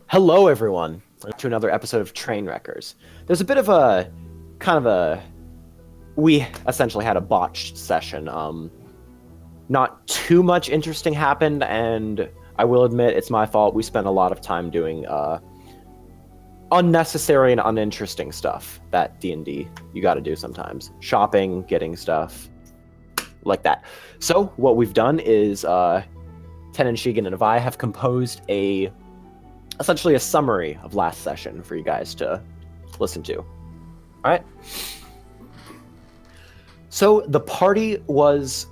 Hello, everyone, to another episode of Trainwreckers. There's a bit of a we essentially had a botched session. Not too much interesting happened, and I will admit it's my fault. We spent a lot of time doing unnecessary and uninteresting stuff that D&D you got to do sometimes. Shopping, getting stuff like that. So what we've done is Ten and Shigen and Avai have composed essentially a summary of last session for you guys to listen to. All right. So the party was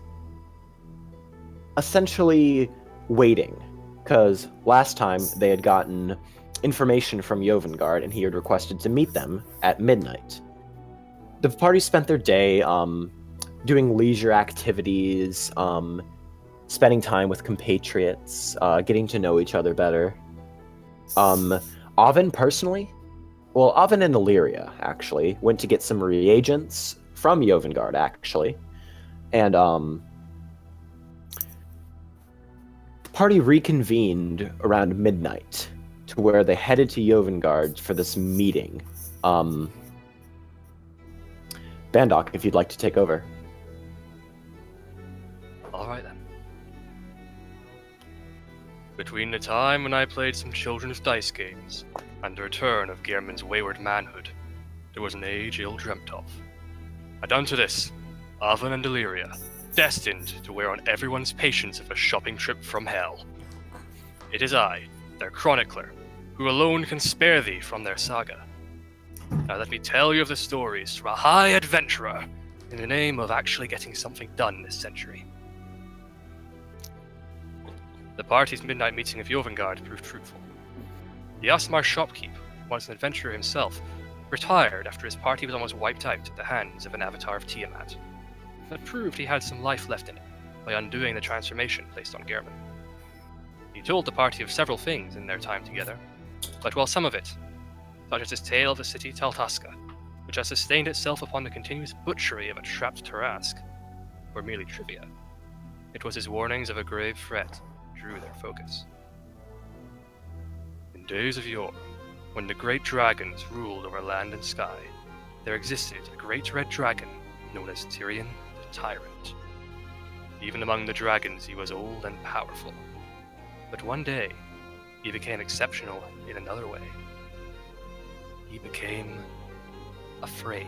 essentially waiting, because last time they had gotten information from Jovengard, and he had requested to meet them at midnight. The party spent their day doing leisure activities, spending time with compatriots, getting to know each other better. Oven personally, Oven and Illyria actually went to get some reagents from Jovengard actually, and the party reconvened around midnight to where they headed to Jovengard for this meeting. Bandok, if you'd like to take over. All right then. Between the time when I played some children's dice games and the return of Gehrman's wayward manhood, there was an age ill dreamt of. And unto this, Oven and Illyria, destined to wear on everyone's patience of a shopping trip from hell. It is I, their chronicler, who alone can spare thee from their saga. Now let me tell you of the stories from a high adventurer in the name of actually getting something done this century. The party's midnight meeting of Jovengard proved fruitful. The Asmar shopkeep, once an adventurer himself, retired after his party was almost wiped out at the hands of an avatar of Tiamat. That proved he had some life left in him by undoing the transformation placed on Gehrman. He told the party of several things in their time together, but while some of it, such as his tale of the city Taltaska, which has sustained itself upon the continuous butchery of a trapped Tarask, were merely trivia, it was his warnings of a grave threat drew their focus. In days of yore, when the great dragons ruled over land and sky, there existed a great red dragon known as Tyrion the Tyrant. Even among the dragons he was old and powerful, but one day he became exceptional in another way. He became afraid.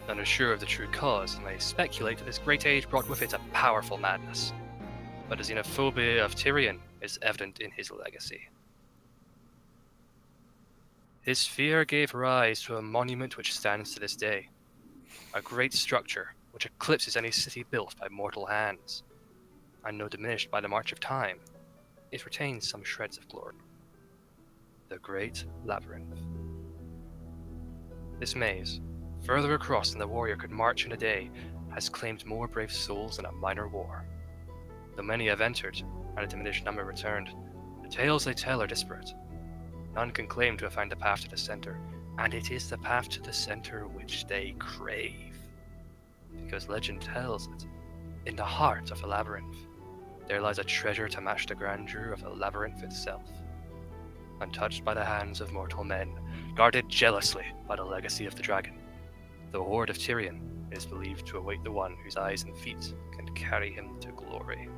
Unsure of the true cause, I may speculate that this great age brought with it a powerful madness, but the xenophobia of Tyrion is evident in his legacy. His fear gave rise to a monument which stands to this day, a great structure which eclipses any city built by mortal hands, and though diminished by the march of time, it retains some shreds of glory. The Great Labyrinth. This maze, further across than the warrior could march in a day, has claimed more brave souls than a minor war. Though many have entered, and a diminished number returned, the tales they tell are disparate. None can claim to have found the path to the center, and it is the path to the center which they crave. Because legend tells that, in the heart of the labyrinth, there lies a treasure to match the grandeur of the labyrinth itself. Untouched by the hands of mortal men, guarded jealously by the legacy of the dragon, the horde of Tyrion is believed to await the one whose eyes and feet can carry him to glory.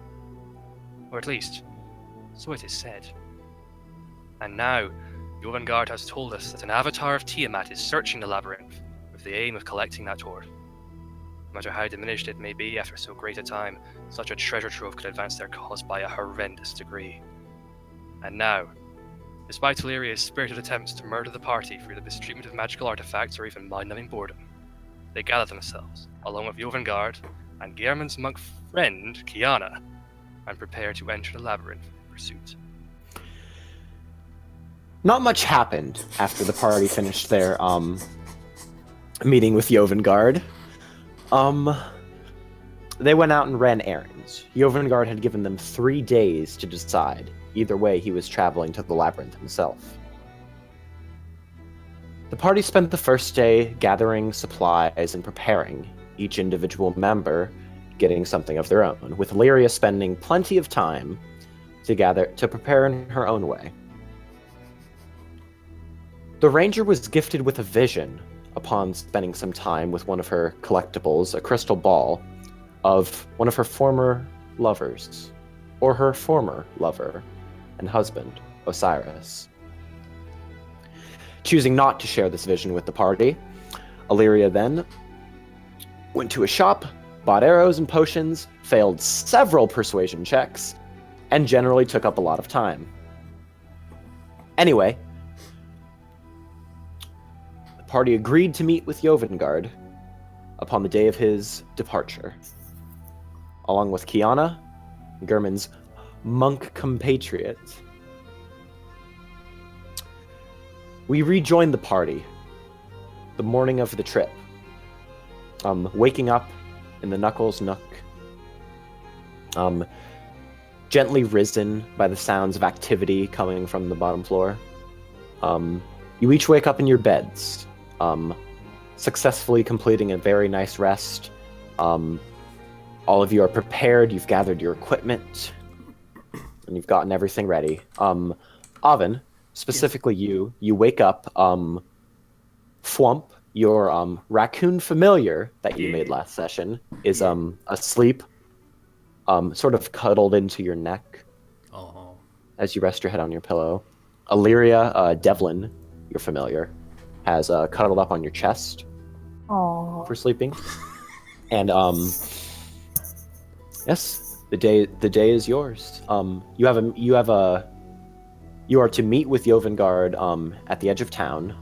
Or at least, so it is said. And now, Jovengard has told us that an avatar of Tiamat is searching the labyrinth with the aim of collecting that hoard. No matter how diminished it may be after so great a time, such a treasure trove could advance their cause by a horrendous degree. And now, despite Illyria's spirited attempts to murder the party through the mistreatment of magical artifacts or even mind-numbing boredom, they gather themselves, along with Jovengard and Gehrman's monk friend, Kiana, and prepare to enter the labyrinth in pursuit. Not much happened after the party finished their meeting with Jovengard. They went out and ran errands. Jovengard had given them 3 days to decide. Either way, he was traveling to the labyrinth himself. The party spent the first day gathering supplies and preparing, each individual member getting something of their own, with Illyria spending plenty of time to prepare in her own way. The ranger was gifted with a vision upon spending some time with one of her collectibles, a crystal ball, of one of her former lovers, or her former lover and husband, Osiris. Choosing not to share this vision with the party, Illyria then went to a shop, bought arrows and potions, failed several persuasion checks, and generally took up a lot of time. Anyway, the party agreed to meet with Jovengard upon the day of his departure, along with Kiana, German's monk compatriot. We rejoined the party the morning of the trip, waking up in the Knuckles Nook, gently risen by the sounds of activity coming from the bottom floor. You each wake up in your beds, successfully completing a very nice rest. All of you are prepared, you've gathered your equipment, and you've gotten everything ready. Avin, specifically you wake up, Fwump, your raccoon familiar that you made last session, is asleep, sort of cuddled into your neck as you rest your head on your pillow. Illyria, Devlin, your familiar, has cuddled up on your chest for sleeping. And yes, the day is yours. You are to meet with Jovengard at the edge of town,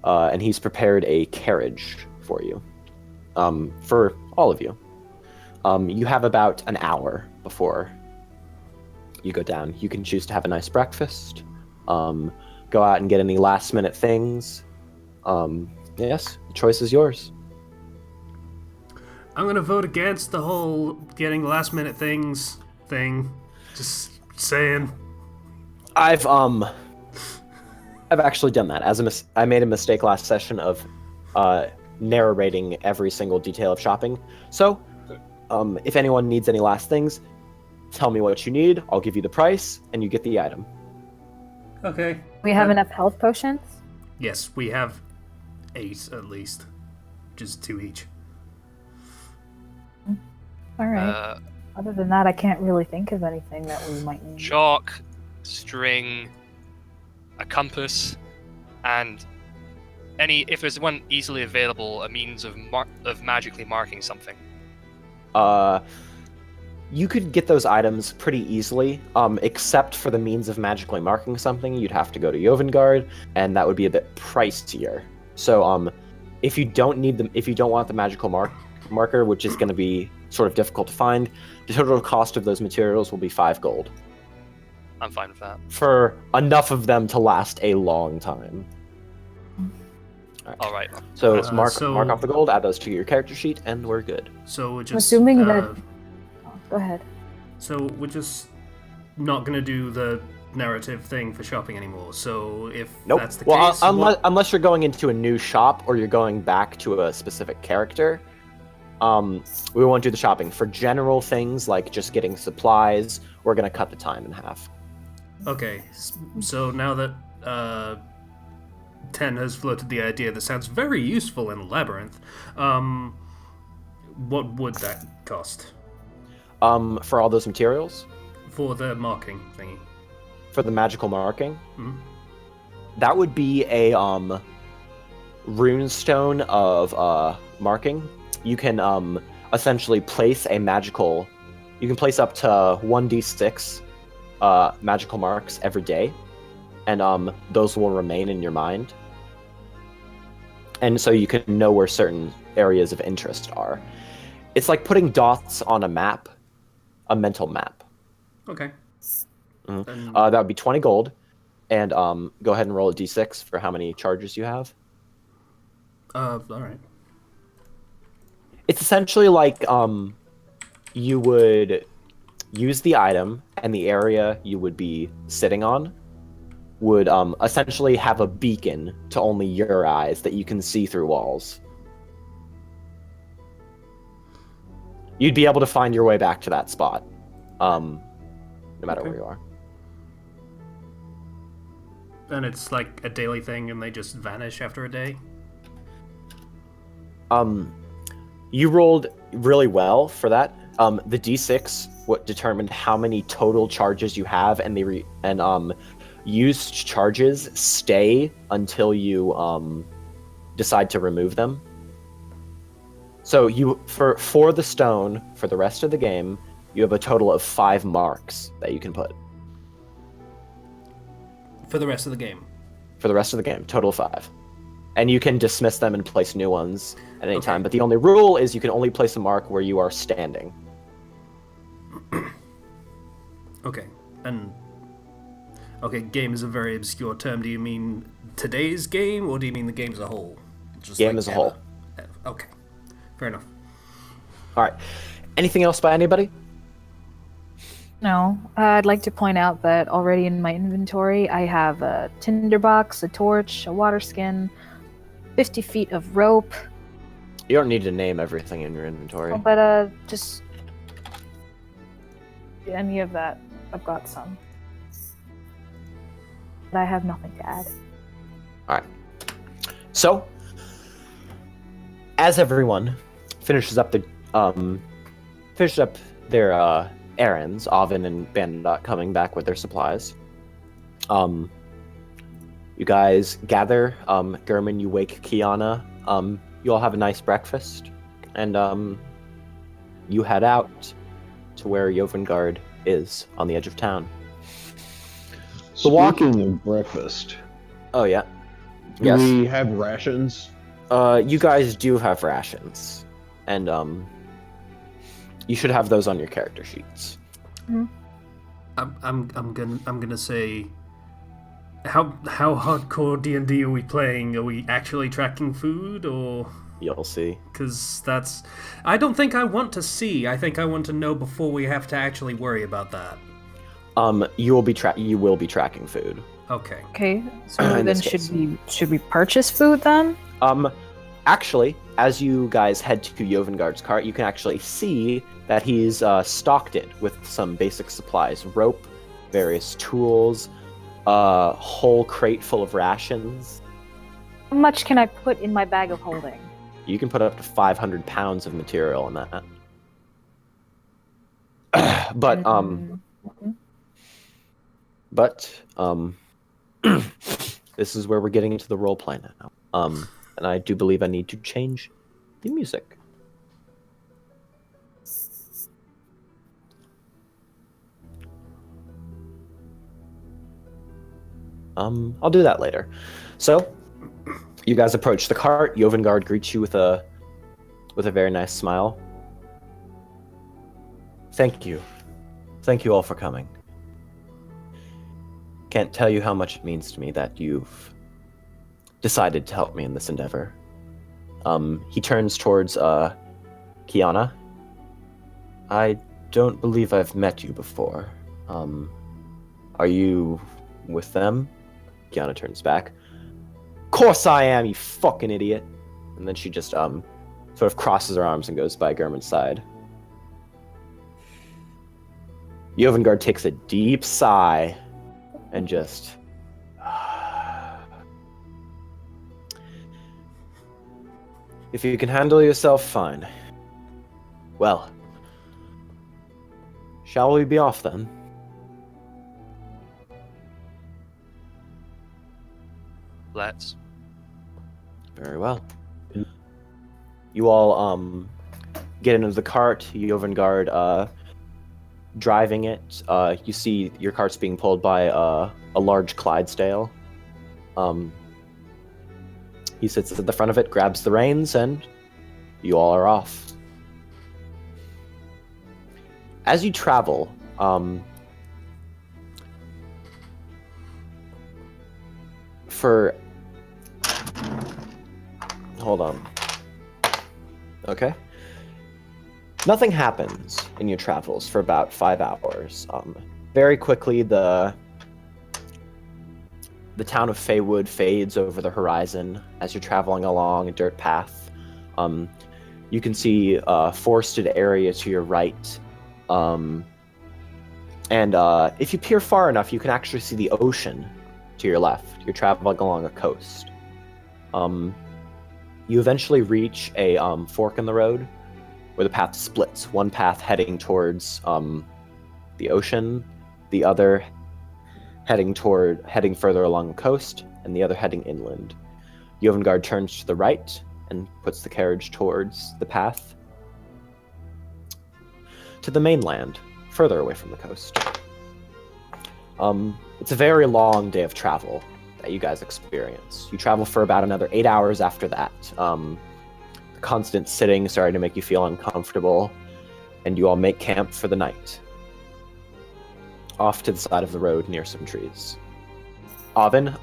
and he's prepared a carriage for you, for all of you. You have about an hour before you go down. You can choose to have a nice breakfast, go out and get any last-minute things. Yes, the choice is yours. I'm gonna vote against the whole getting last-minute things thing. Just saying. I've actually done that. I made a mistake last session of narrating every single detail of shopping. So, if anyone needs any last things, tell me what you need. I'll give you the price, and you get the item. Okay. We have enough health potions? Yes, we have 8 at least. Just 2 each. All right. Other than that, I can't really think of anything that we might need. Chalk, string, a compass, and if there's one easily available, a means of magically marking something. You could get those items pretty easily, except for the means of magically marking something. You'd have to go to Jovengard, and that would be a bit pricier. So, if you don't want the magical marker, which is going to be sort of difficult to find, the total cost of those materials will be 5 gold. I'm fine with that. For enough of them to last a long time. All right. So mark off the gold, add those to your character sheet, and we're good. So we're just assuming that. Oh, go ahead. So we're just not gonna do the narrative thing for shopping anymore. So if that's the case, unless you're going into a new shop or you're going back to a specific character, we won't do the shopping. For general things like just getting supplies, we're gonna cut the time in half. Okay, so now that 10 has floated the idea that sounds very useful in Labyrinth, what would that cost? For all those materials? For the marking thingy. For the magical marking? Mm-hmm. That would be a rune stone of marking. You can essentially place a magical... You can place up to 1d6 magical marks every day, and those will remain in your mind. And so you can know where certain areas of interest are. It's like putting dots on a map, a mental map. Okay. Mm-hmm. That would be 20 gold, and go ahead and roll a d6 for how many charges you have. All right. It's essentially like you would use the item, and the area you would be sitting on would essentially have a beacon to only your eyes that you can see through walls. You'd be able to find your way back to that spot, no matter where you are. And it's like a daily thing, and they just vanish after a day? You rolled really well for that. The D6 what determined how many total charges you have, and used charges stay until you decide to remove them. So you for the stone for the rest of the game, you have a total of 5 marks that you can put. For the rest of the game? For the rest of the game, total of 5. And you can dismiss them and place new ones at any time, but the only rule is you can only place a mark where you are standing. Okay, and... Okay, game is a very obscure term. Do you mean today's game, or do you mean the game as a whole? Just Game as a whole. Okay, fair enough. Alright. Anything else by anybody? No. I'd like to point out that already in my inventory, I have a tinderbox, a torch, a water skin, 50 feet of rope. You don't need to name everything in your inventory. Oh, but just any of that, I've got some. But I have nothing to add. Alright. So, as everyone finishes up their errands, Oven and Bandot coming back with their supplies, you guys gather. Gurman, you wake Kiana. You all have a nice breakfast, and you head out to where Jovengard is on the edge of town. Speaking of breakfast, Oh yeah. do we have rations? You guys do have rations, and you should have those on your character sheets. I'm gonna say, how hardcore D&D are we playing? Are we actually tracking food, or? You'll see. Because that's... I don't think I want to see. I think I want to know before we have to actually worry about that. You will be tracking food. Okay. Okay, so In then this case. should we purchase food then? Actually, as you guys head to Jovengard's cart, you can actually see that he's stocked it with some basic supplies: rope, various tools, a whole crate full of rations. How much can I put in my bag of holding? You can put up to 500 pounds of material in that. But this is where we're getting into the role play now. And I do believe I need to change the music. I'll do that later. So, you guys approach the cart. Jovengard greets you with a very nice smile. Thank you. Thank you all for coming. Can't tell you how much it means to me that you've decided to help me in this endeavor. He turns towards Kiana. I don't believe I've met you before. Are you with them? Kiana turns back. Course I am, you fucking idiot. And then she just sort of crosses her arms and goes by Gurman's side. Jovengard takes a deep sigh and just... If you can handle yourself, fine. Well, shall we be off then? Let's. Very well. You all get into the cart. Jovengard driving it. You see your cart's being pulled by a large Clydesdale. He sits at the front of it, grabs the reins, and you all are off. As you travel, hold on. Okay. Nothing happens in your travels for about 5 hours. Very quickly, the town of Feywood fades over the horizon as you're traveling along a dirt path. You can see a forested area to your right. And if you peer far enough, you can actually see the ocean to your left. You're traveling along a coast. You eventually reach a fork in the road where the path splits. One path heading towards the ocean, the other heading further along the coast, and the other heading inland. Jovengard turns to the right and puts the carriage towards the path to the mainland, further away from the coast. It's a very long day of travel that you guys experience. You travel for about another 8 hours after that. The constant sitting started to make you feel uncomfortable, and you all make camp for the night, off to the side of the road near some trees. Oven,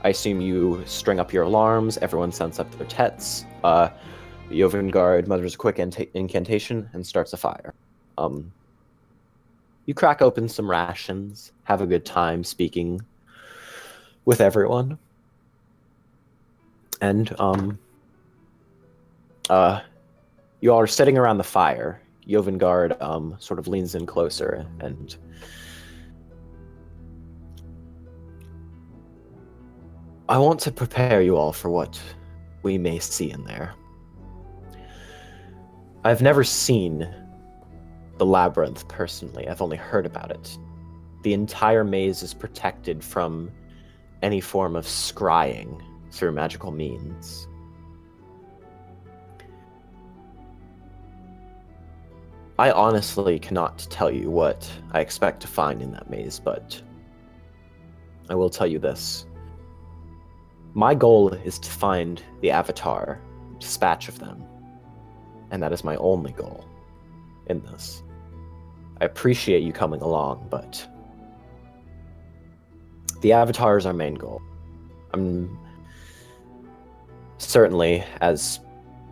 I assume you string up your alarms, everyone sends up their tets. Jovengard mutters a quick incantation and starts a fire. You crack open some rations, have a good time speaking with everyone. And you all are sitting around the fire. Jovengard sort of leans in closer and I want to prepare you all for what we may see in there. I've never seen the labyrinth personally. I've only heard about it. The entire maze is protected from any form of scrying through magical means. I honestly cannot tell you what I expect to find in that maze, but I will tell you this. My goal is to find the Avatar, dispatch of them, and that is my only goal in this. I appreciate you coming along, but the Avatar is our main goal. Certainly, as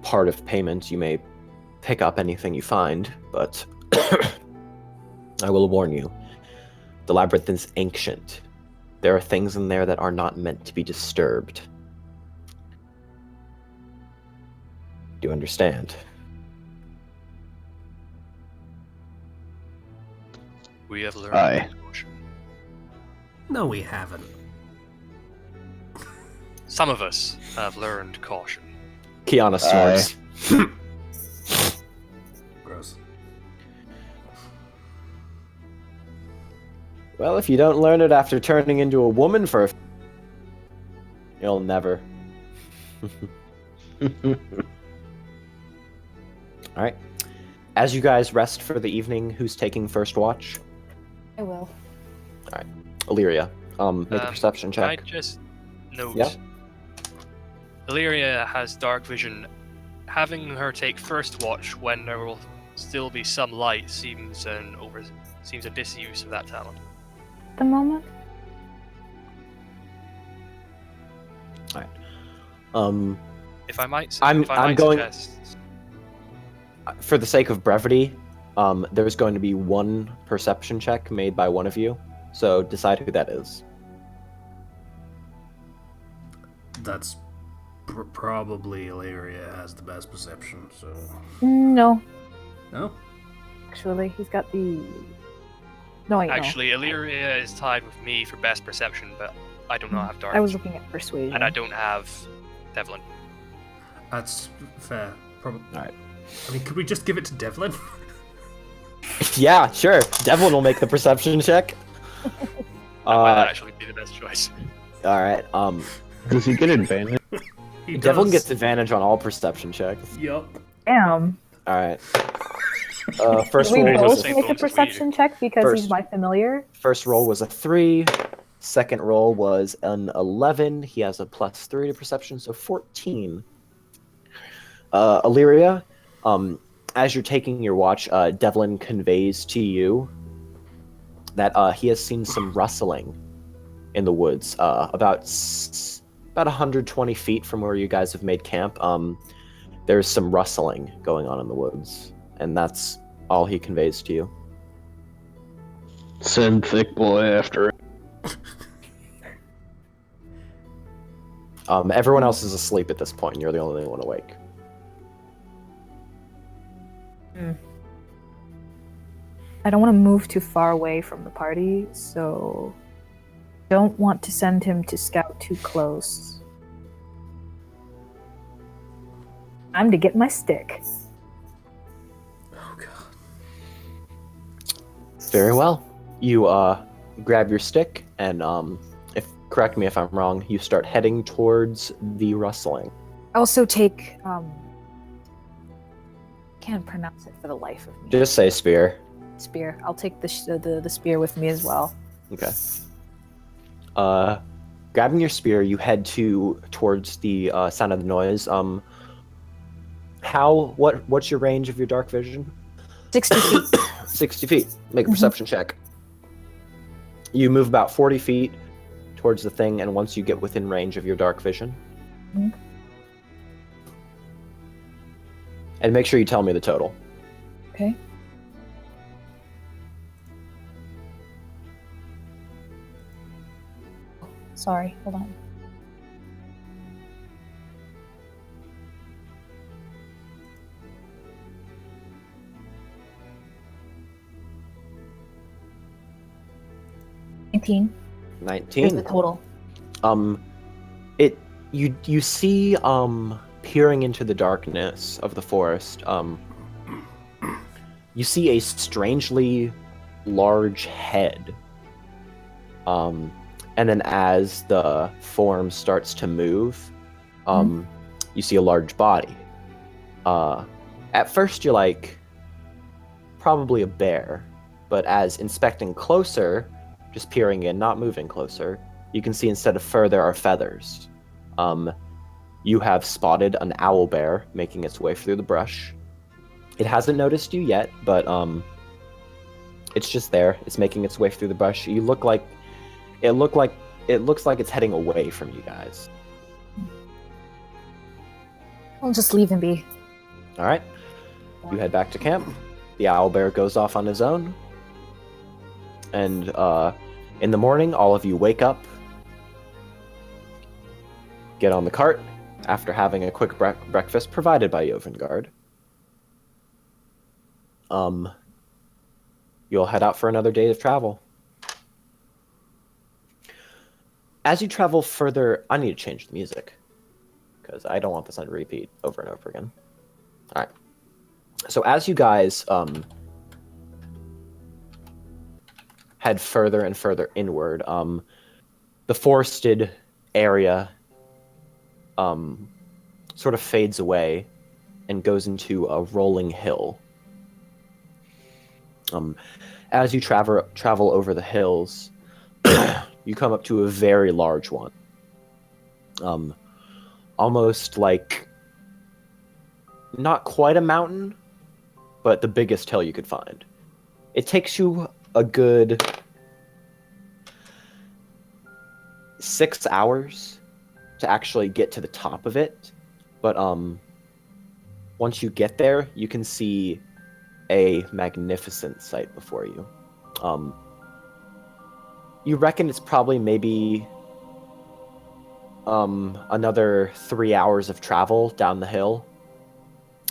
part of payment, you may pick up anything you find, but I will warn you, the labyrinth is ancient. There are things in there that are not meant to be disturbed. Do you understand? We have learned Aye. caution. No, we haven't. Some of us have learned caution. Kiana snorts. Gross. Well, if you don't learn it after turning into a woman for you'll never. Alright. As you guys rest for the evening, who's taking first watch? I will. Illyria. Make a perception Can I check. just note, Yeah. Illyria has dark vision. Having her take first watch when there will still be some light seems a disuse of that talent. At the moment? If I might, I'm going- suggest, For the sake of brevity, there's going to be one perception check made by one of you. So decide who that is. That's probably Illyria has the best perception, so... No, No? actually, he's got the. No, wait, actually, Illyria is tied with me for best perception, but I do not have no. dark I was vision, looking at persuasion. and I don't have Devlin. That's fair. Probably. Alright. I mean, could we just give it to Devlin? Yeah, sure. Devlin will make the perception check. That might actually be the best choice. Alright. Does he get advantage? He Devlin does. gets advantage on all perception checks. Yup. Damn. Alright. First We roll both was both say make a both perception check because First. he's my familiar. First roll was a 3. Second roll was an 11. He has a +3 to perception, so 14. Illyria, as you're taking your watch, Devlin conveys to you that he has seen some rustling in the woods, about 120 feet from where you guys have made camp. There's some rustling going on in the woods, and that's all he conveys to you. Send thick boy after it. Everyone else is asleep at this point, and you're the only one awake. I don't want to move too far away from the party, so Don't want to send him to scout too close. Time to get my stick. Oh god. Very well. You grab your stick and if correct me if I'm wrong, you start heading towards the rustling. I also take can't pronounce it for the life of me. Just say spear. Spear. I'll take the spear with me as well. Okay. Grabbing your spear, you head towards the sound of the noise. What's your range of your dark vision? 60 feet. 60 feet. Make a perception check. You move about 40 feet towards the thing, and once you get within range of your dark vision. Mhm. And make sure you tell me the total. Okay. Sorry, hold on. Here's 19. the total. You see peering into the darkness of the forest, you see a strangely large head. And then as the form starts to move, you see a large body. At first you're like, probably a bear, but as inspecting closer, just peering in, not moving closer, you can see instead of fur there are feathers. You have spotted an owl bear making its way through the brush. It hasn't noticed you yet, but it's just there. It's making its way through the brush. It looks like it's heading away from you guys. I'll just leave him be. All right. You head back to camp. The owl bear goes off on his own. And in the morning, all of you wake up, get on the cart after having a quick breakfast provided by Jovengard. You'll head out for another day of travel. As you travel further, I need to change the music because I don't want this on repeat over and over again. All right. So as you guys head further and further inward, the forested area sort of fades away and goes into a rolling hill. As you travel over the hills, you come up to a very large one. Almost like, not quite a mountain, but the biggest hill you could find. It takes you a good 6 hours to actually get to the top of it, but once you get there, you can see a magnificent sight before you. You reckon it's probably maybe another 3 hours of travel down the hill,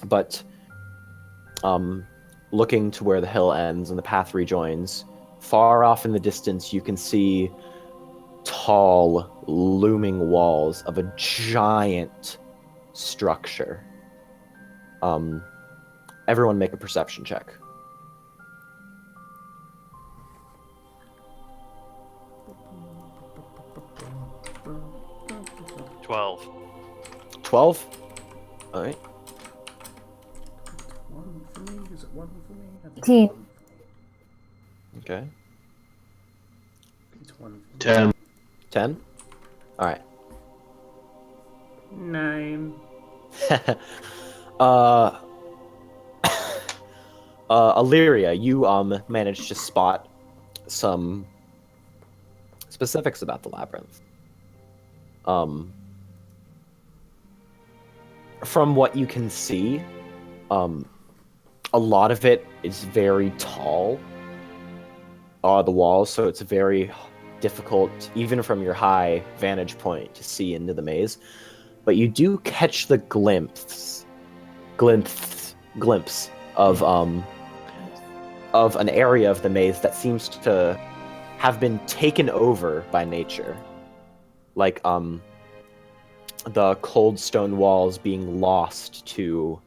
but looking to where the hill ends and the path rejoins, far off in the distance you can see tall, looming walls of a giant structure. Everyone make a perception check. $12. 12? Alright. One for me? Is it one for me? I think 18. it's one. Okay. It's one for me. 10. 10? Alright. 9. Illyria, you managed to spot some specifics about the labyrinth. From what you can see, a lot of it is very tall. The walls, so it's very difficult, even from your high vantage point, to see into the maze. But you do catch the glimpse of an area of the maze that seems to have been taken over by nature. Like, the cold stone walls being lost to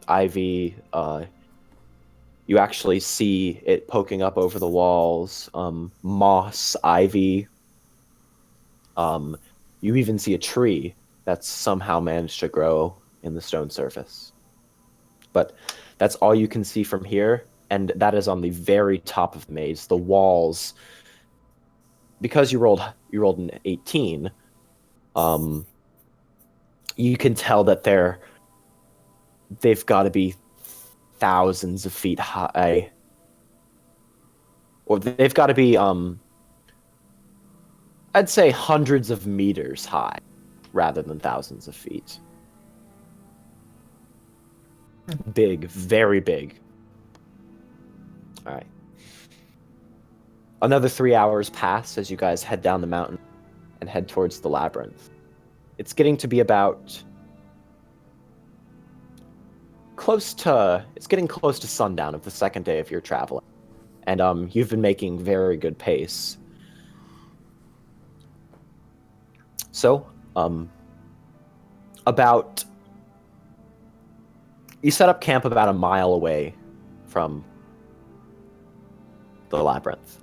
ivy. You actually see it poking up over the walls. Moss, ivy. You even see a tree that's somehow managed to grow in the stone surface. But that's all you can see from here, and that is on the very top of the maze. The walls, because you rolled an 18, you can tell that they've got to be thousands of feet high, or they've got to be I'd say hundreds of meters high rather than thousands of feet. Big, very big. All right. Another 3 hours pass as you guys head down the mountain and head towards the labyrinth. It's getting to be about it's getting close to sundown of the second day of your traveling. And you've been making very good pace. So, you set up camp about a mile away from the labyrinth.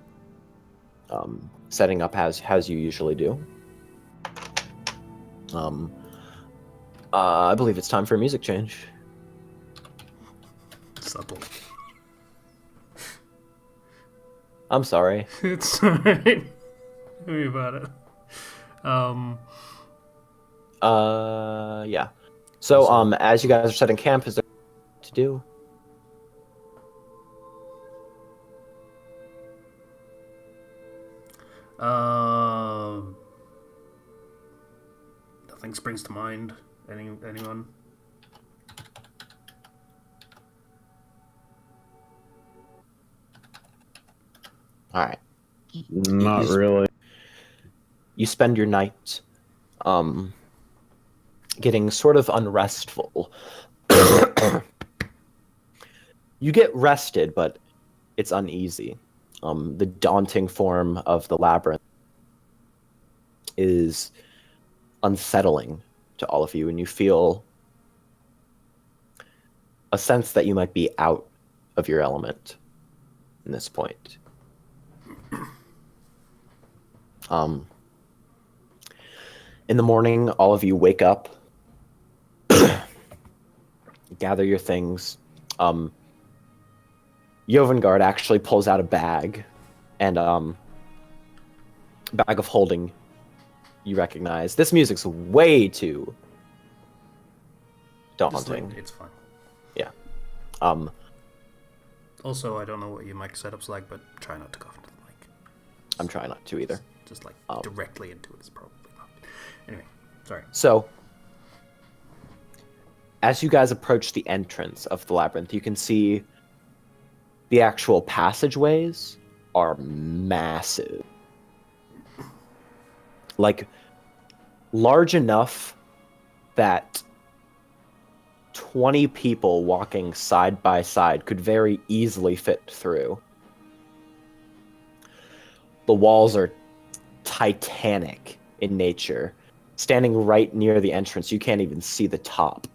Setting up as you usually do. I believe it's time for a music change. Subtle. I'm sorry. It's alright. Don't worry about it. Yeah. So, as you guys are setting camp, is there to do? Nothing springs to mind. Anyone? All right. Not really. You spend your night getting sort of unrestful. You get rested, but it's uneasy. The daunting form of the labyrinth is unsettling to all of you, and you feel a sense that you might be out of your element in this point. In the morning, all of you wake up, gather your things. Jovengard actually pulls out a bag, and bag of holding. You recognize this music's way too daunting. It's fine. Yeah. Also, I don't know what your mic setup's like, but try not to cough into the mic. I'm trying not to either. Just like directly into it is probably not. Anyway, sorry. So, as you guys approach the entrance of the labyrinth, you can see the actual passageways are massive. Like, large enough that 20 people walking side by side could very easily fit through. The walls are titanic in nature. Standing right near the entrance, you can't even see the top.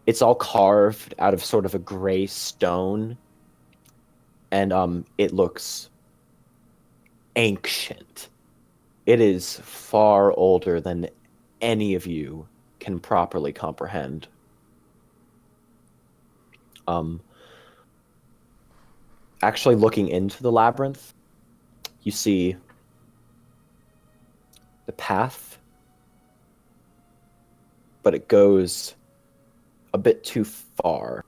It's all carved out of sort of a gray stone, and it looks ancient. It is far older than any of you can properly comprehend. Actually looking into the labyrinth, you see the path, but it goes a bit too far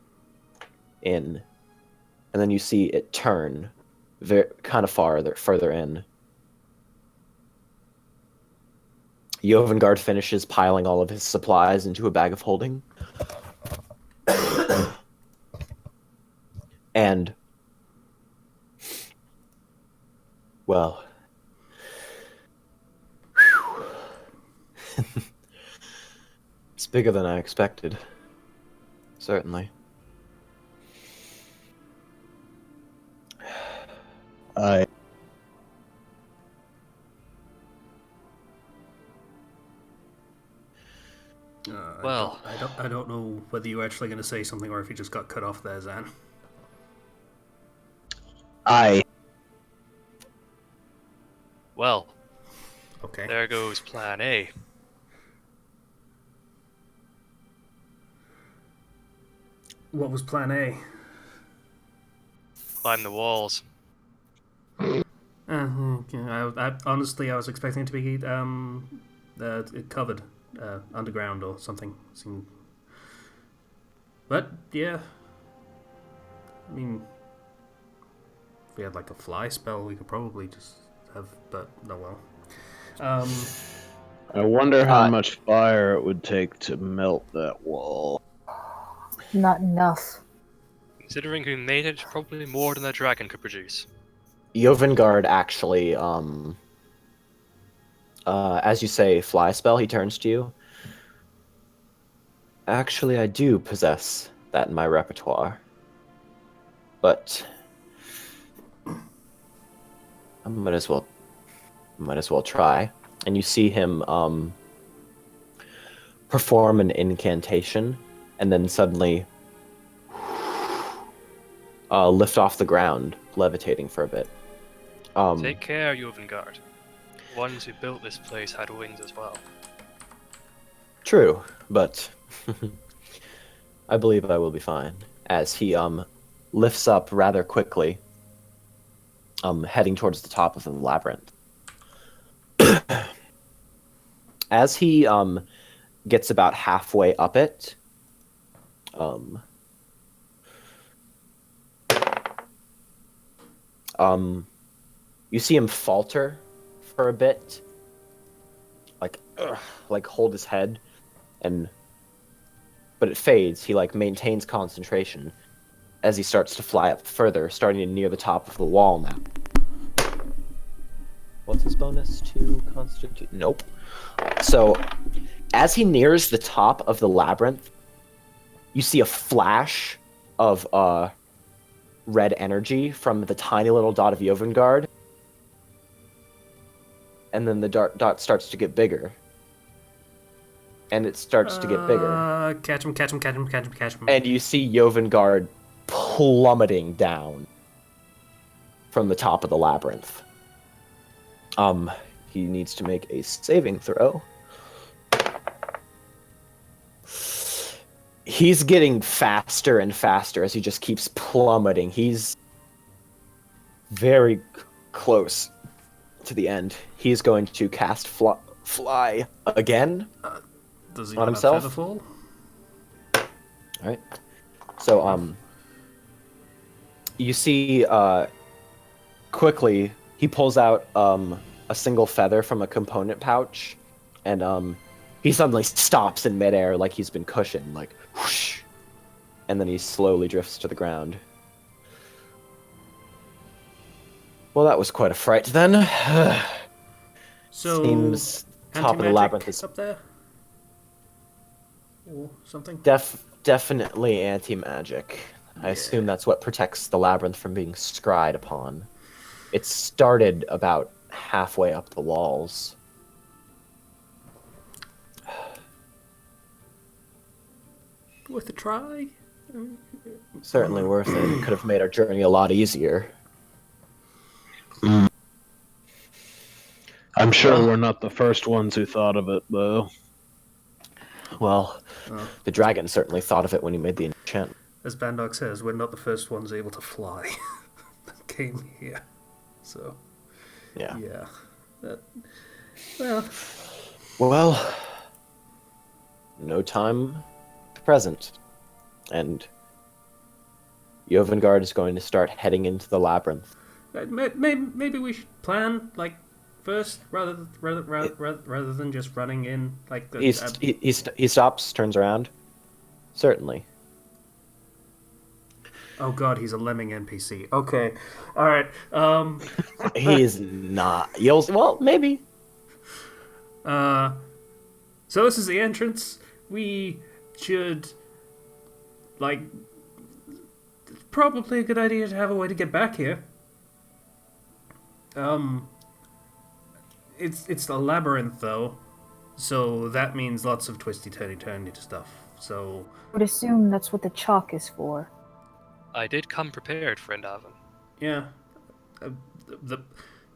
in, and then you see it turn kind of further in. Jovengard finishes piling all of his supplies into a bag of holding. And, well, it's bigger than I expected. Certainly. I Well. I don't know whether you're actually going to say something or if you just got cut off there, Zan. I Well, Okay. there goes Plan A. What was Plan A? Climb the walls. Honestly, I was expecting it to be covered underground or something. But yeah, I mean, if we had like a fly spell, we could probably just have. But no, well. I wonder how Uh, much fire it would take to melt that wall. Not enough. Considering who made it, probably more than a dragon could produce. Jovengard actually, as you say, fly spell, he turns to you. Actually, I do possess that in my repertoire. But I might as well try. And you see him perform an incantation, and then suddenly lift off the ground, levitating for a bit. Take care, Jovengard. The ones who built this place had wings as well. True, but I believe I will be fine. As he lifts up rather quickly, heading towards the top of the labyrinth. As he gets about halfway up it, you see him falter for a bit, like hold his head, but it fades. He maintains concentration as he starts to fly up further, starting to near the top of the wall now. What's his bonus to constitute? Nope. So, as he nears the top of the labyrinth, you see a flash of red energy from the tiny little dot of Jovengard, and then the dot starts to get bigger. And it starts to get bigger. Catch him. And you see Jovengard plummeting down from the top of the labyrinth. He needs to make a saving throw. He's getting faster and faster as he just keeps plummeting. He's very close to the end. He's going to cast fly again. Does he on not himself? have Featherfall? Alright. So, you see, quickly, he pulls out, a single feather from a component pouch, and, he suddenly stops in midair like he's been cushioned, like, whoosh, and then he slowly drifts to the ground. Well, that was quite a fright then. So, Seems top of the anti-magic labyrinth is up there, or something. definitely anti-magic. I assume that's what protects the labyrinth from being scryed upon. It started about halfway up the walls. Worth a try. Certainly worth it. It could have made our journey a lot easier. I'm sure we're not the first ones who thought of it, though. Well, the dragon certainly thought of it when he made the enchantment. As Bandok says, we're not the first ones able to fly that came here. So, Yeah. Well, No time to present. And Jovengard is going to start heading into the labyrinth. maybe we should plan first rather than just running in like the. He stops, turns around. Certainly. Oh god, he's a lemming NPC. Okay, all right. He's not. Well, maybe. So this is the entrance. We should, it's probably a good idea to have a way to get back here. Um, it's a labyrinth though, so that means lots of twisty turny stuff. So I would assume that's what the chalk is for. I did come prepared, friend Alvin. yeah, uh, the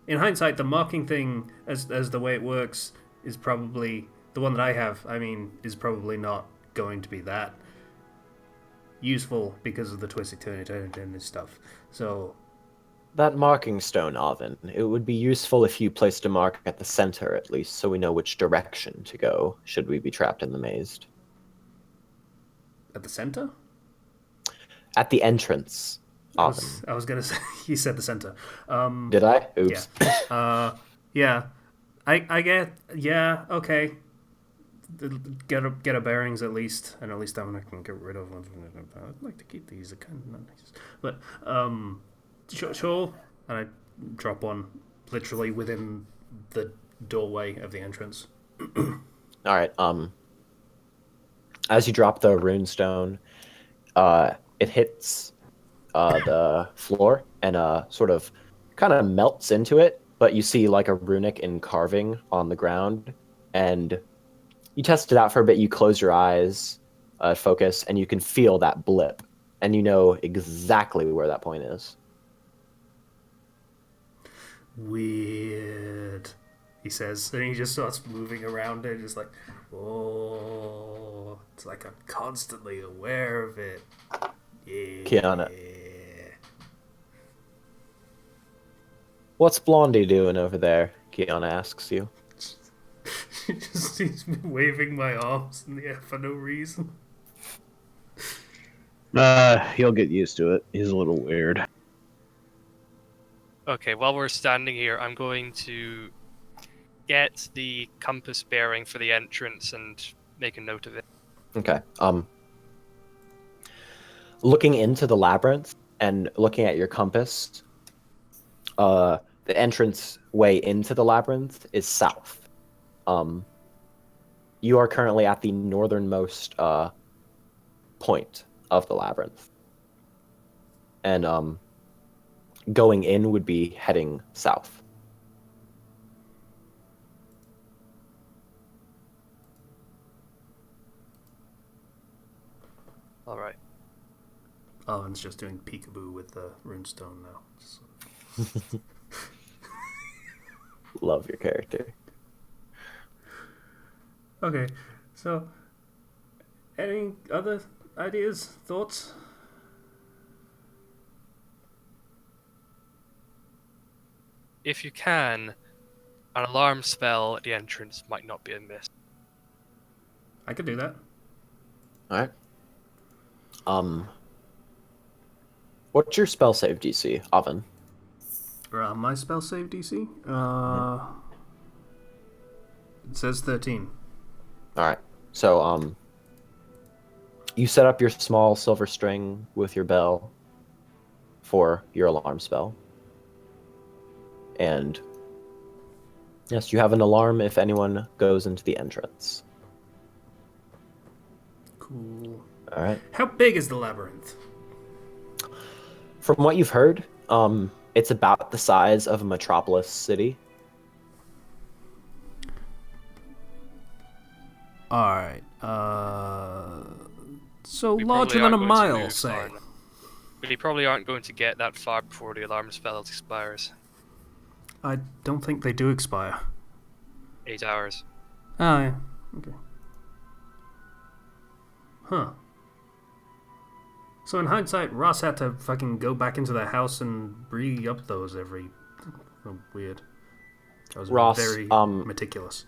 in hindsight, the marking thing as the way it works is probably the one that I have. I mean, is probably not going to be that useful because of the twisty turny stuff. So That marking stone, Oven, it would be useful if you placed a mark at the center at least, so we know which direction to go should we be trapped in the maze. at the center. At the entrance, Oven. I was gonna say he said the center. Did I? Oops. Yeah. Yeah. I get. Yeah. Okay. Get a bearings at least, and at least that one I can get rid of. I'd like to keep these. They're kind of not nice, but sure. And I drop one literally within the doorway of the entrance. All right. As you drop the runestone, it hits the floor and sort of kind of melts into it. But you see like a runic in carving on the ground, and you test it out for a bit. You close your eyes, focus, and you can feel that blip, and you know exactly where that point is. Weird, he says, and he just starts moving around it, just like, oh, it's like I'm constantly aware of it. Yeah. Kiana. What's Blondie doing over there? Kiana asks you. She just sees me waving my arms in the air for no reason. He'll get used to it. He's a little weird. Okay, while we're standing here, I'm going to get the compass bearing for the entrance and make a note of it. Okay. Looking into the labyrinth and looking at your compass, the entrance way into the labyrinth is south. You are currently at the northernmost point of the labyrinth. And going in would be heading south. All right. Oh, and it's just doing peekaboo with the runestone now. Love your character. Okay, so any other ideas, thoughts? If you can, an alarm spell at the entrance might not be amiss. I could do that. All right. What's your spell save DC, Oven? My spell save DC? It says 13. All right. So, you set up your small silver string with your bell for your alarm spell. And yes, you have an alarm if anyone goes into the entrance. Cool. All right. How big is the labyrinth? From what you've heard, it's about the size of a metropolis city. Alright, so We larger probably than a aren't going to mile, move say. far enough. We probably aren't going to get that far before the alarm spell expires. I don't think they do expire. 8 hours. Oh, yeah. Okay. Huh. So in hindsight, Ross had to fucking go back into the house and re-up those every... Oh, weird. That was Ross, very meticulous.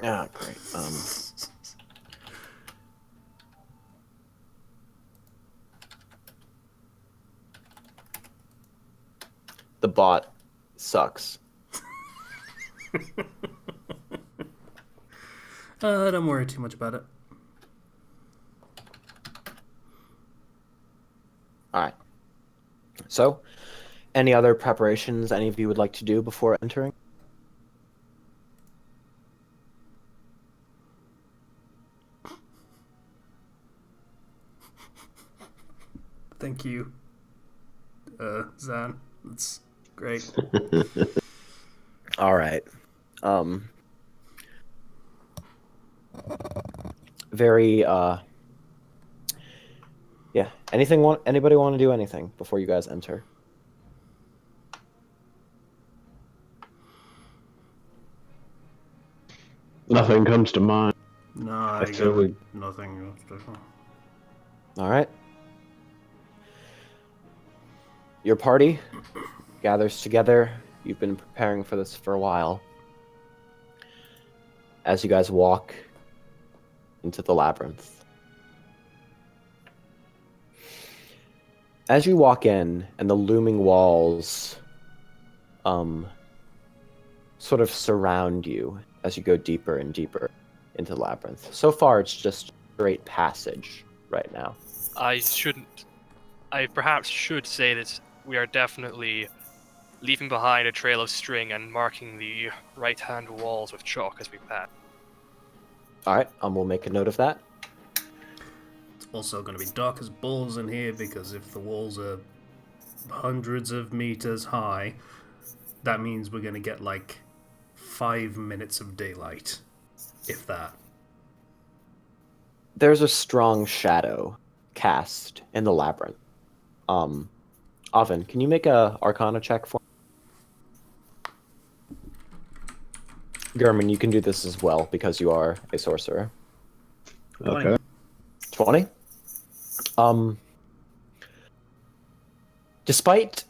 Ah, great. The bot sucks. Don't worry too much about it. All right. So, any other preparations any of you would like to do before entering? Thank you, Zan. That's great. All right. Very yeah. Anybody want to do anything before you guys enter? Nothing comes to mind. No, I feel got we- nothing. All right. Your party gathers together. You've been preparing for this for a while. As you guys walk into the labyrinth. As you walk in, and the looming walls sort of surround you as you go deeper and deeper into the labyrinth. So far, it's just straight passage right now. I perhaps should say that we are definitely leaving behind a trail of string and marking the right-hand walls with chalk as we pass. All right, we'll make a note of that. It's also going to be dark as balls in here because if the walls are hundreds of meters high, that means we're going to get like 5 minutes of daylight, if that. There's a strong shadow cast in the labyrinth. Oven, can you make a Arcana check for me? German, you can do this as well because you are a sorcerer. Okay. 20? Despite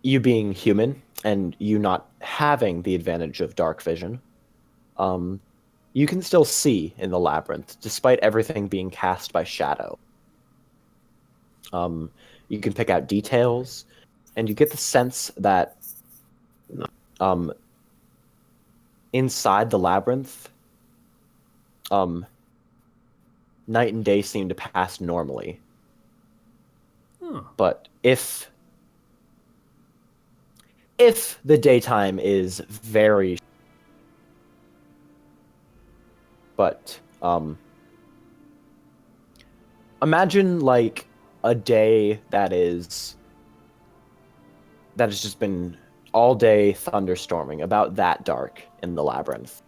you being human and you not having the advantage of dark vision, you can still see in the labyrinth, despite everything being cast by shadow. You can pick out details, and you get the sense that inside the labyrinth, night and day seem to pass normally. But if the daytime is very, but imagine like a day that has just been all day thunderstorming, about that dark in the labyrinth.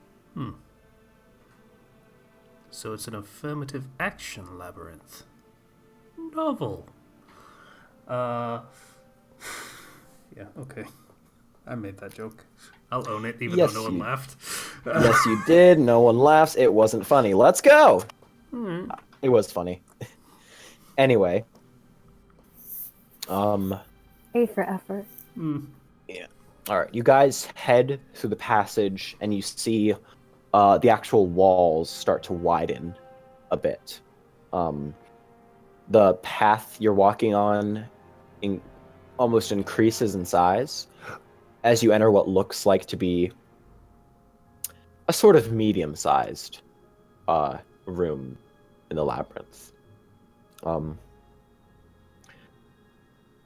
So it's an affirmative action labyrinth. Novel. Yeah, okay. I made that joke. I'll own it, even Yes, though no one you- laughed. Yes, you did. No one laughs. It wasn't funny. Let's go. It was funny. Anyway. A for effort. Yeah. All right. You guys head through the passage, and you see the actual walls start to widen a bit. The path you're walking on almost increases in size as you enter what looks like to be a sort of medium-sized room in the labyrinth.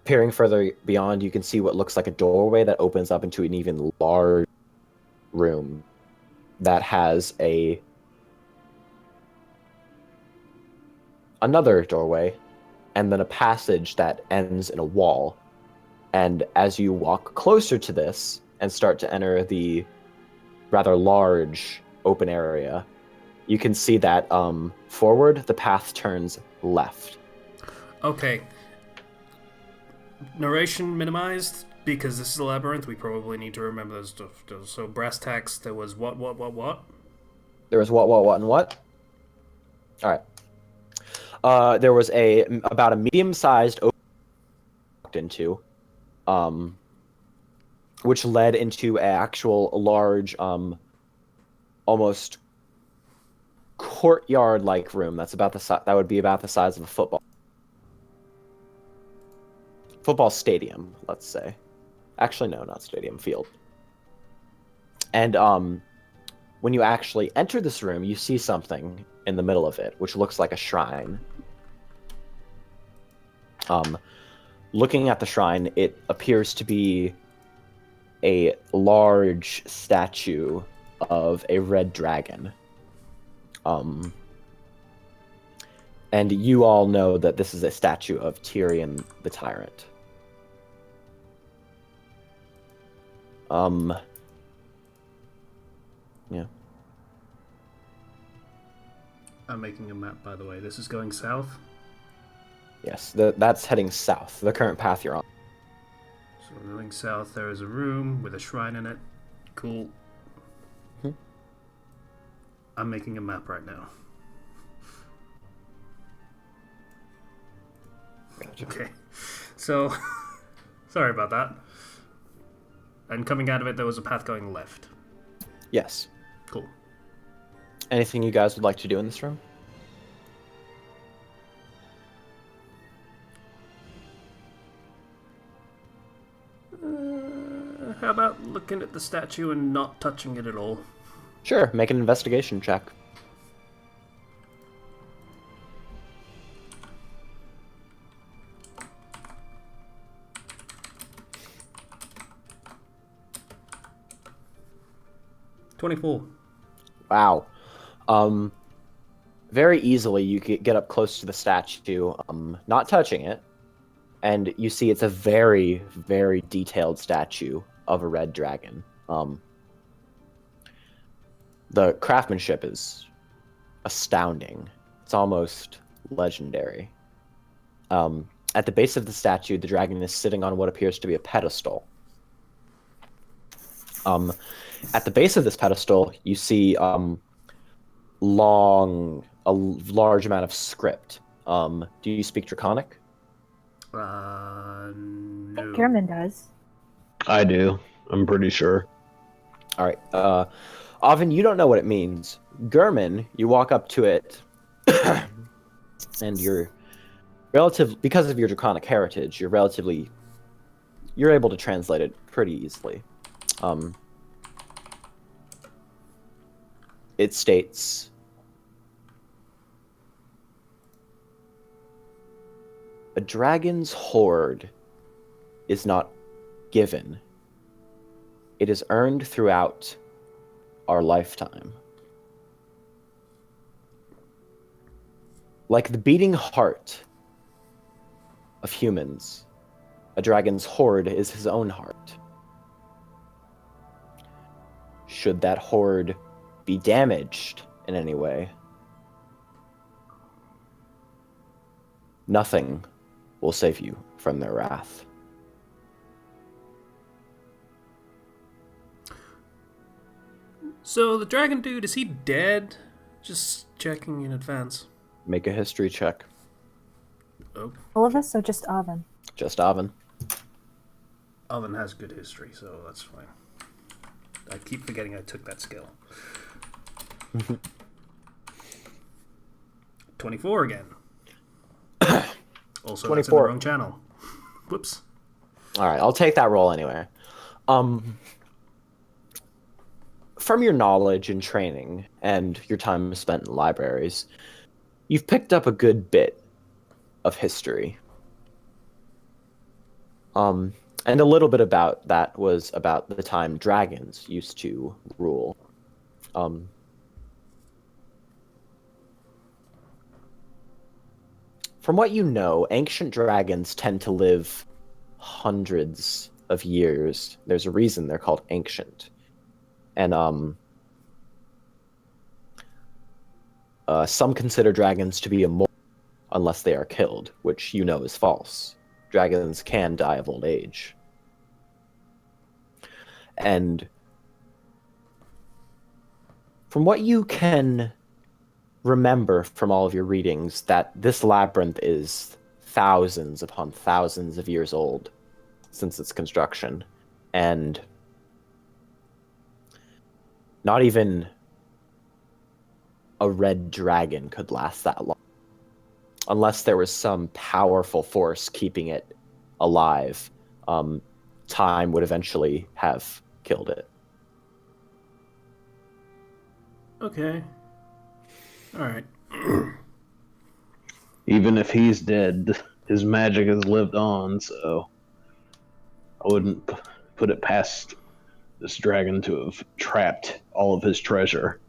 Peering further beyond, you can see what looks like a doorway that opens up into an even larger room that has another doorway and then a passage that ends in a wall. And as you walk closer to this and start to enter the rather large open area, you can see that forward the path turns left. Okay. Narration minimized, because this is a labyrinth, we probably need to remember those stuff. So brass tacks, there was what? There was what, and what? All right. There was about a medium-sized open walked into, which led into an actual large, almost courtyard-like room. That's about that would be about the size of a football stadium, let's say. Actually, no, not stadium, field. And when you actually enter this room, you see something in the middle of it, which looks like a shrine. Looking at the shrine, it appears to be a large statue of a red dragon. And you all know that this is a statue of Tyrion the Tyrant. Yeah. I'm making a map, by the way. This is going south. Yes, that's heading south, the current path you're on. So we're going south. There is a room with a shrine in it. Cool. Hmm. I'm making a map right now. Gotcha. Okay. So, sorry about that. And coming out of it, there was a path going left. Yes. Cool. Anything you guys would like to do in this room? How about looking at the statue and not touching it at all? Sure, make an investigation check. $24. Wow. Very easily you could get up close to the statue, not touching it, and you see it's a very, very detailed statue of a red dragon. The craftsmanship is astounding. It's almost legendary. At the base of the statue, the dragon is sitting on what appears to be a pedestal. At the base of this pedestal, you see a large amount of script. Do you speak Draconic? I No. think German does. I do. I'm pretty sure. All right. Oven, you don't know what it means. German, you walk up to it, and you're because of your Draconic heritage, you're able to translate it pretty easily. It states, a dragon's hoard is not given. It is earned throughout our lifetime. Like the beating heart of humans, a dragon's hoard is his own heart. Should that hoard be damaged in any way, nothing will save you from their wrath. So the dragon dude, is he dead? Just checking in advance. Make a history check. Oh, All of us, or just Avon? Just Oven. Oven has good history, so that's fine. I keep forgetting I took that skill. 24 again. Also, that's in the 24. wrong channel. Whoops. All right, I'll take that roll anyway. From your knowledge and training and your time spent in libraries, you've picked up a good bit of history. And a little bit about that was about the time dragons used to rule. From what you know, ancient dragons tend to live hundreds of years. There's a reason they're called ancient. And some consider dragons to be immortal unless they are killed, which you know is false. Dragons can die of old age. And from what you can remember from all of your readings, that this labyrinth is thousands upon thousands of years old since its construction. And not even a red dragon could last that long. Unless there was some powerful force keeping it alive, time would eventually have killed it. Okay. Alright. Even if he's dead, his magic has lived on, so I wouldn't put it past this dragon to have trapped all of his treasure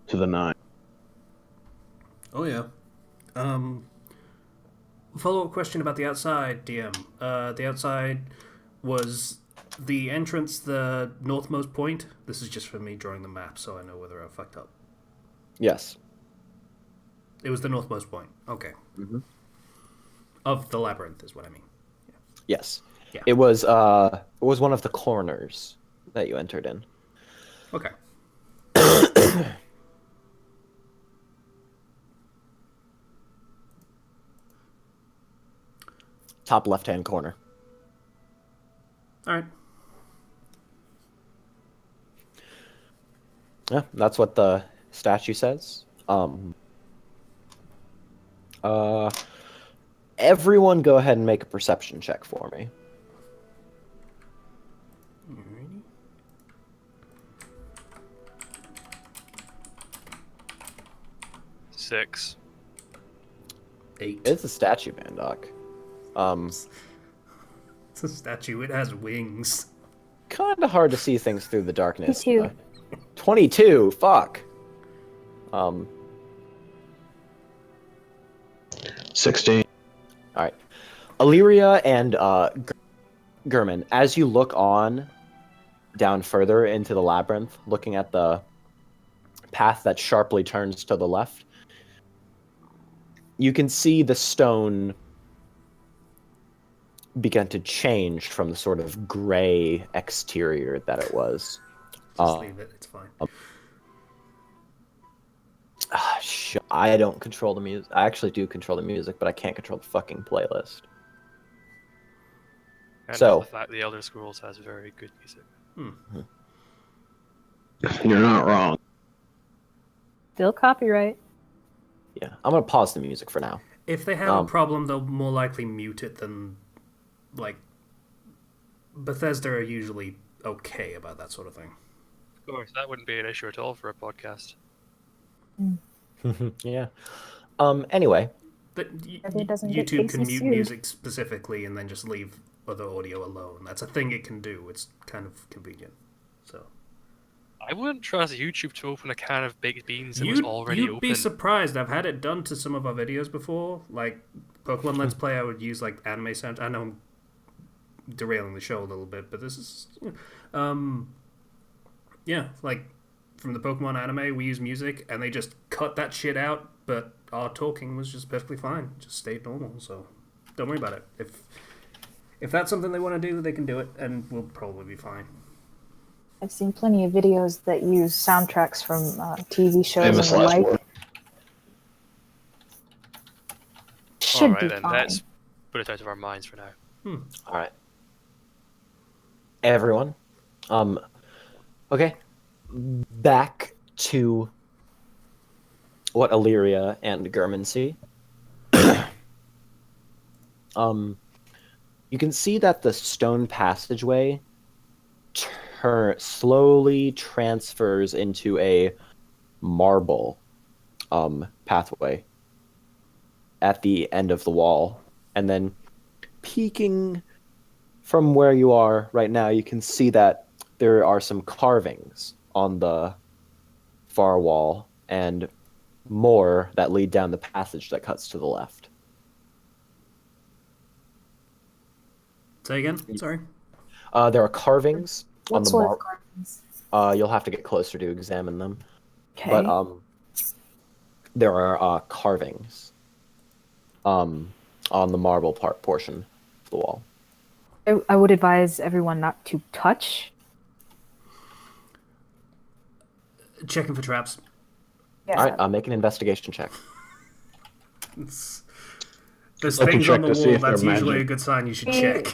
to the nine. Oh, yeah. Follow-up question about the outside, DM. The outside was the entrance the northmost point? This is just for me drawing the map, so I know whether I fucked up. Yes. It was the northmost point. Okay. Mm-hmm. Of the labyrinth is what I mean. Yes. Yeah. It was one of the corners that you entered in. Okay. Top left-hand corner. All right. Yeah, that's what the statue says. Everyone go ahead and make a perception check for me. Alrighty. Six. 8. It's a statue, man, Doc. It's a statue. It has wings. Kind of hard to see things through the darkness. 22. 22. Fuck. 16. All right. Illyria and Gurman, as you look on down further into the labyrinth, looking at the path that sharply turns to the left, you can see the stone begin to change from the sort of gray exterior that it was. Just leave it. It's fine. I don't control the music. I actually do control the music, but I can't control the fucking playlist. And So- the fact the Elder Scrolls has very good music. You're not wrong. Still copyright. Yeah, I'm gonna pause the music for now. If they have a problem, they'll more likely mute it than, like, Bethesda are usually okay about that sort of thing. Of course, that wouldn't be an issue at all for a podcast. Yeah. Anyway, But It doesn't get YouTube can cases mute sued. music specifically and then just leave other audio alone. That's a thing it can do. It's kind of convenient. So I wouldn't trust YouTube to open a can of baked beans that was already you'd open. be surprised. I've had it done to some of our videos before. Like Pokemon Let's Play, I would use like anime sound. I know I'm derailing the show a little bit, but this is, yeah, like from the Pokemon anime, we use music, and they just cut that shit out. But our talking was just perfectly fine. Just stayed normal. So don't worry about it. If that's something they want to do, they can do it, and we'll probably be fine. I've seen plenty of videos that use soundtracks from TV shows Famous and the last like. word. Should Alright be then, fine. let's put it out of our minds for now. all right. Everyone. Okay. Back to what Illyria and Gurman see. You can see that the stone passageway slowly transfers into a marble pathway at the end of the wall, and then peeking from where you are right now, you can see that there are some carvings on the far wall and more that lead down the passage that cuts to the left. Say again. Sorry. There are carvings on What the sort of carvings? You'll have to get closer to examine them. Okay. But there are carvings on the marble portion of the wall. I would advise everyone not to touch. Checking for traps. Yeah. All right, make an investigation check. There's I can things check on the to see wall. if they're That's usually magic. a good sign. You should Eh, check.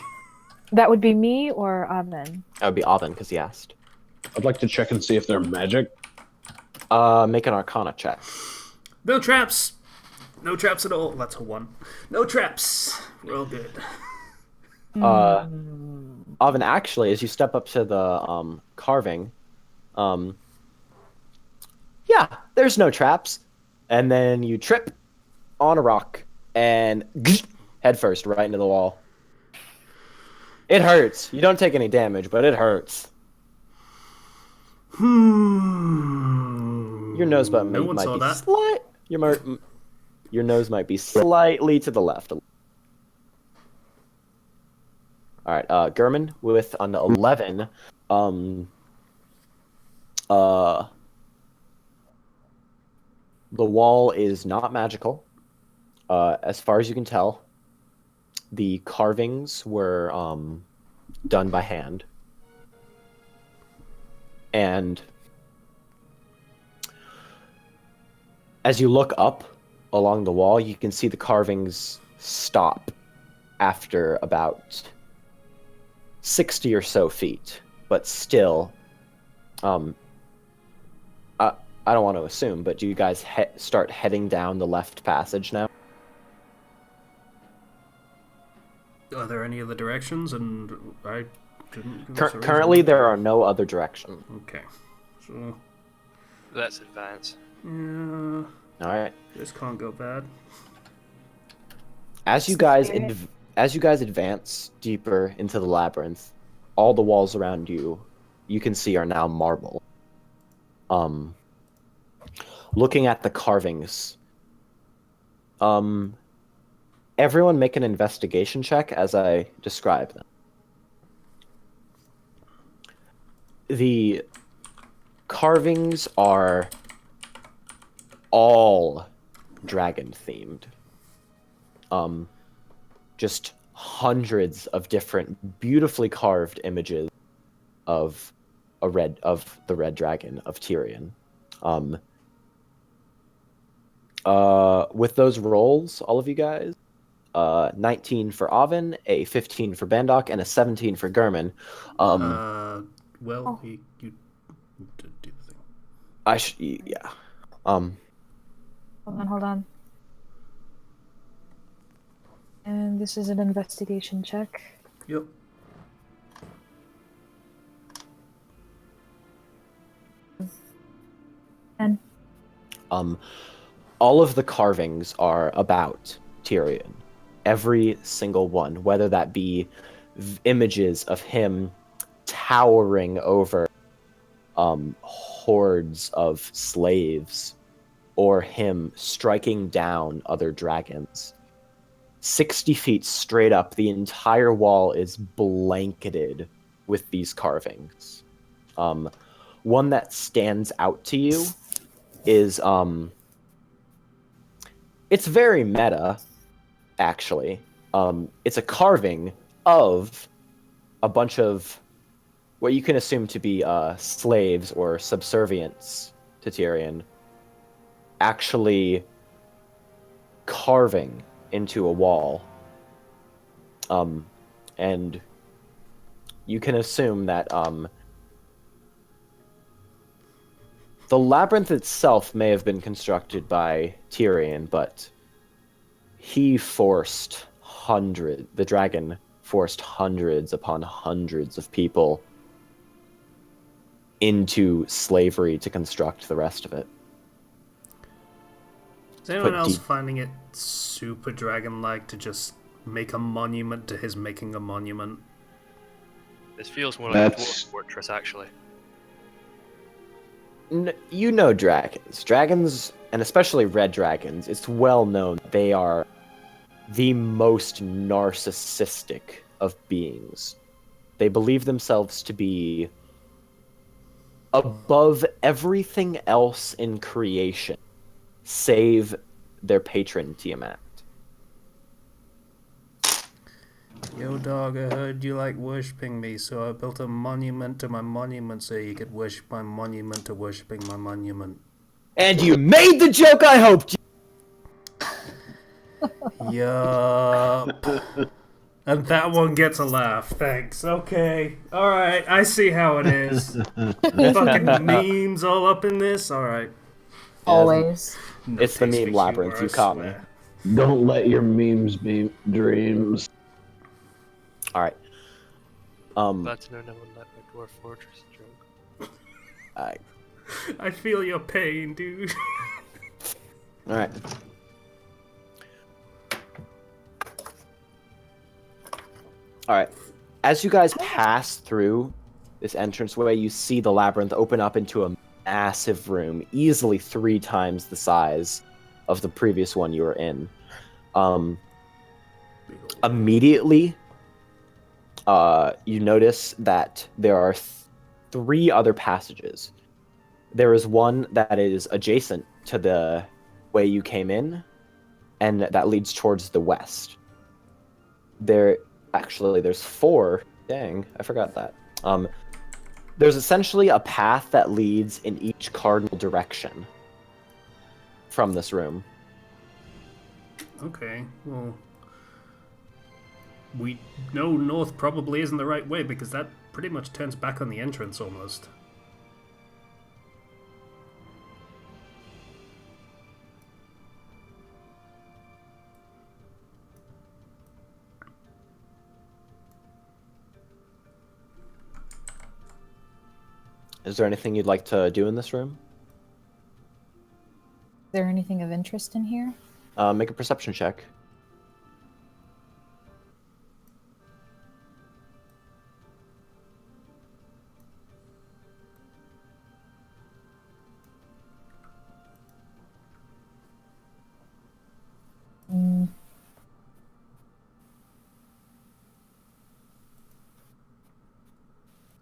That would be me or Admin. That would be Oven because he asked. I'd like to check and see if they're magic. Make an Arcana check. No traps. No traps at all. That's a 1. No traps. We're all good. Oven, actually, as you step up to the carving, yeah, there's no traps. And then you trip on a rock and head first right into the wall. It hurts. You don't take any damage, but it hurts. Your nose No one might saw be that. slight. Your nose might be slightly to the left. All right, Gurman with an 11. The wall is not magical. As far as you can tell, the carvings were done by hand. And as you look up along the wall, you can see the carvings stop after about 60 or so feet. But still, I don't want to assume, but do you guys start heading down the left passage now? Are there any other directions? And I didn't. Currently, there are no other directions. Okay. So. Let's advance. Yeah. All right. This can't go bad. As you guys advance deeper into the labyrinth, all the walls around you can see are now marble. Looking at the carvings, everyone make an investigation check as I describe them. The carvings are all dragon themed. Just hundreds of different beautifully carved images of the red dragon of Tyrion. With those rolls, all of you guys, 19 for Oven, a 15 for Bandok, and a 17 for Gurman. Well, you do the thing. Yeah. Hold on. And this is an investigation check. Yep. And all of the carvings are about Tyrion. Every single one, whether that be images of him towering over hordes of slaves, or him striking down other dragons. 60 feet straight up, the entire wall is blanketed with these carvings. One that stands out to you is it's very meta, actually. It's a carving of a bunch of what you can assume to be slaves or subservients to Tyrion, actually carving into a wall. And you can assume that the labyrinth itself may have been constructed by Tyrion, but the dragon forced hundreds upon hundreds of people into slavery to construct the rest of it. Is anyone else finding it super dragon-like to just make a monument to his making a monument? This feels more like a dwarf fortress, actually. You know dragons. Dragons, and especially red dragons, it's well known they are the most narcissistic of beings. They believe themselves to be above everything else in creation, save their patron Tiamat. Yo, dog, I heard you like worshipping me, so I built a monument to my monument so you could worship my monument to worshipping my monument. And you made the joke I hoped you... Yup. And that one gets a laugh, thanks. Okay. Alright, I see how it is. Fucking memes all up in this? Alright. Always. No It's the taste meme for labyrinth, humor, you I caught me. swear. Don't let your memes be dreams. Alright. Glad to know no one liked my dwarf fortress joke. I feel your pain, dude. Alright. Alright. As you guys pass through this entranceway, you see the labyrinth open up into a massive room, easily 3 times the size of the previous one you were in. Immediately, you notice that there are three other passages. There is one that is adjacent to the way you came in, and that leads towards the west. There's four. Dang, I forgot that. There's essentially a path that leads in each cardinal direction from this room. Okay, well, we know north probably isn't the right way because that pretty much turns back on the entrance almost. Is there anything you'd like to do in this room? Is there anything of interest in here? Make a perception check.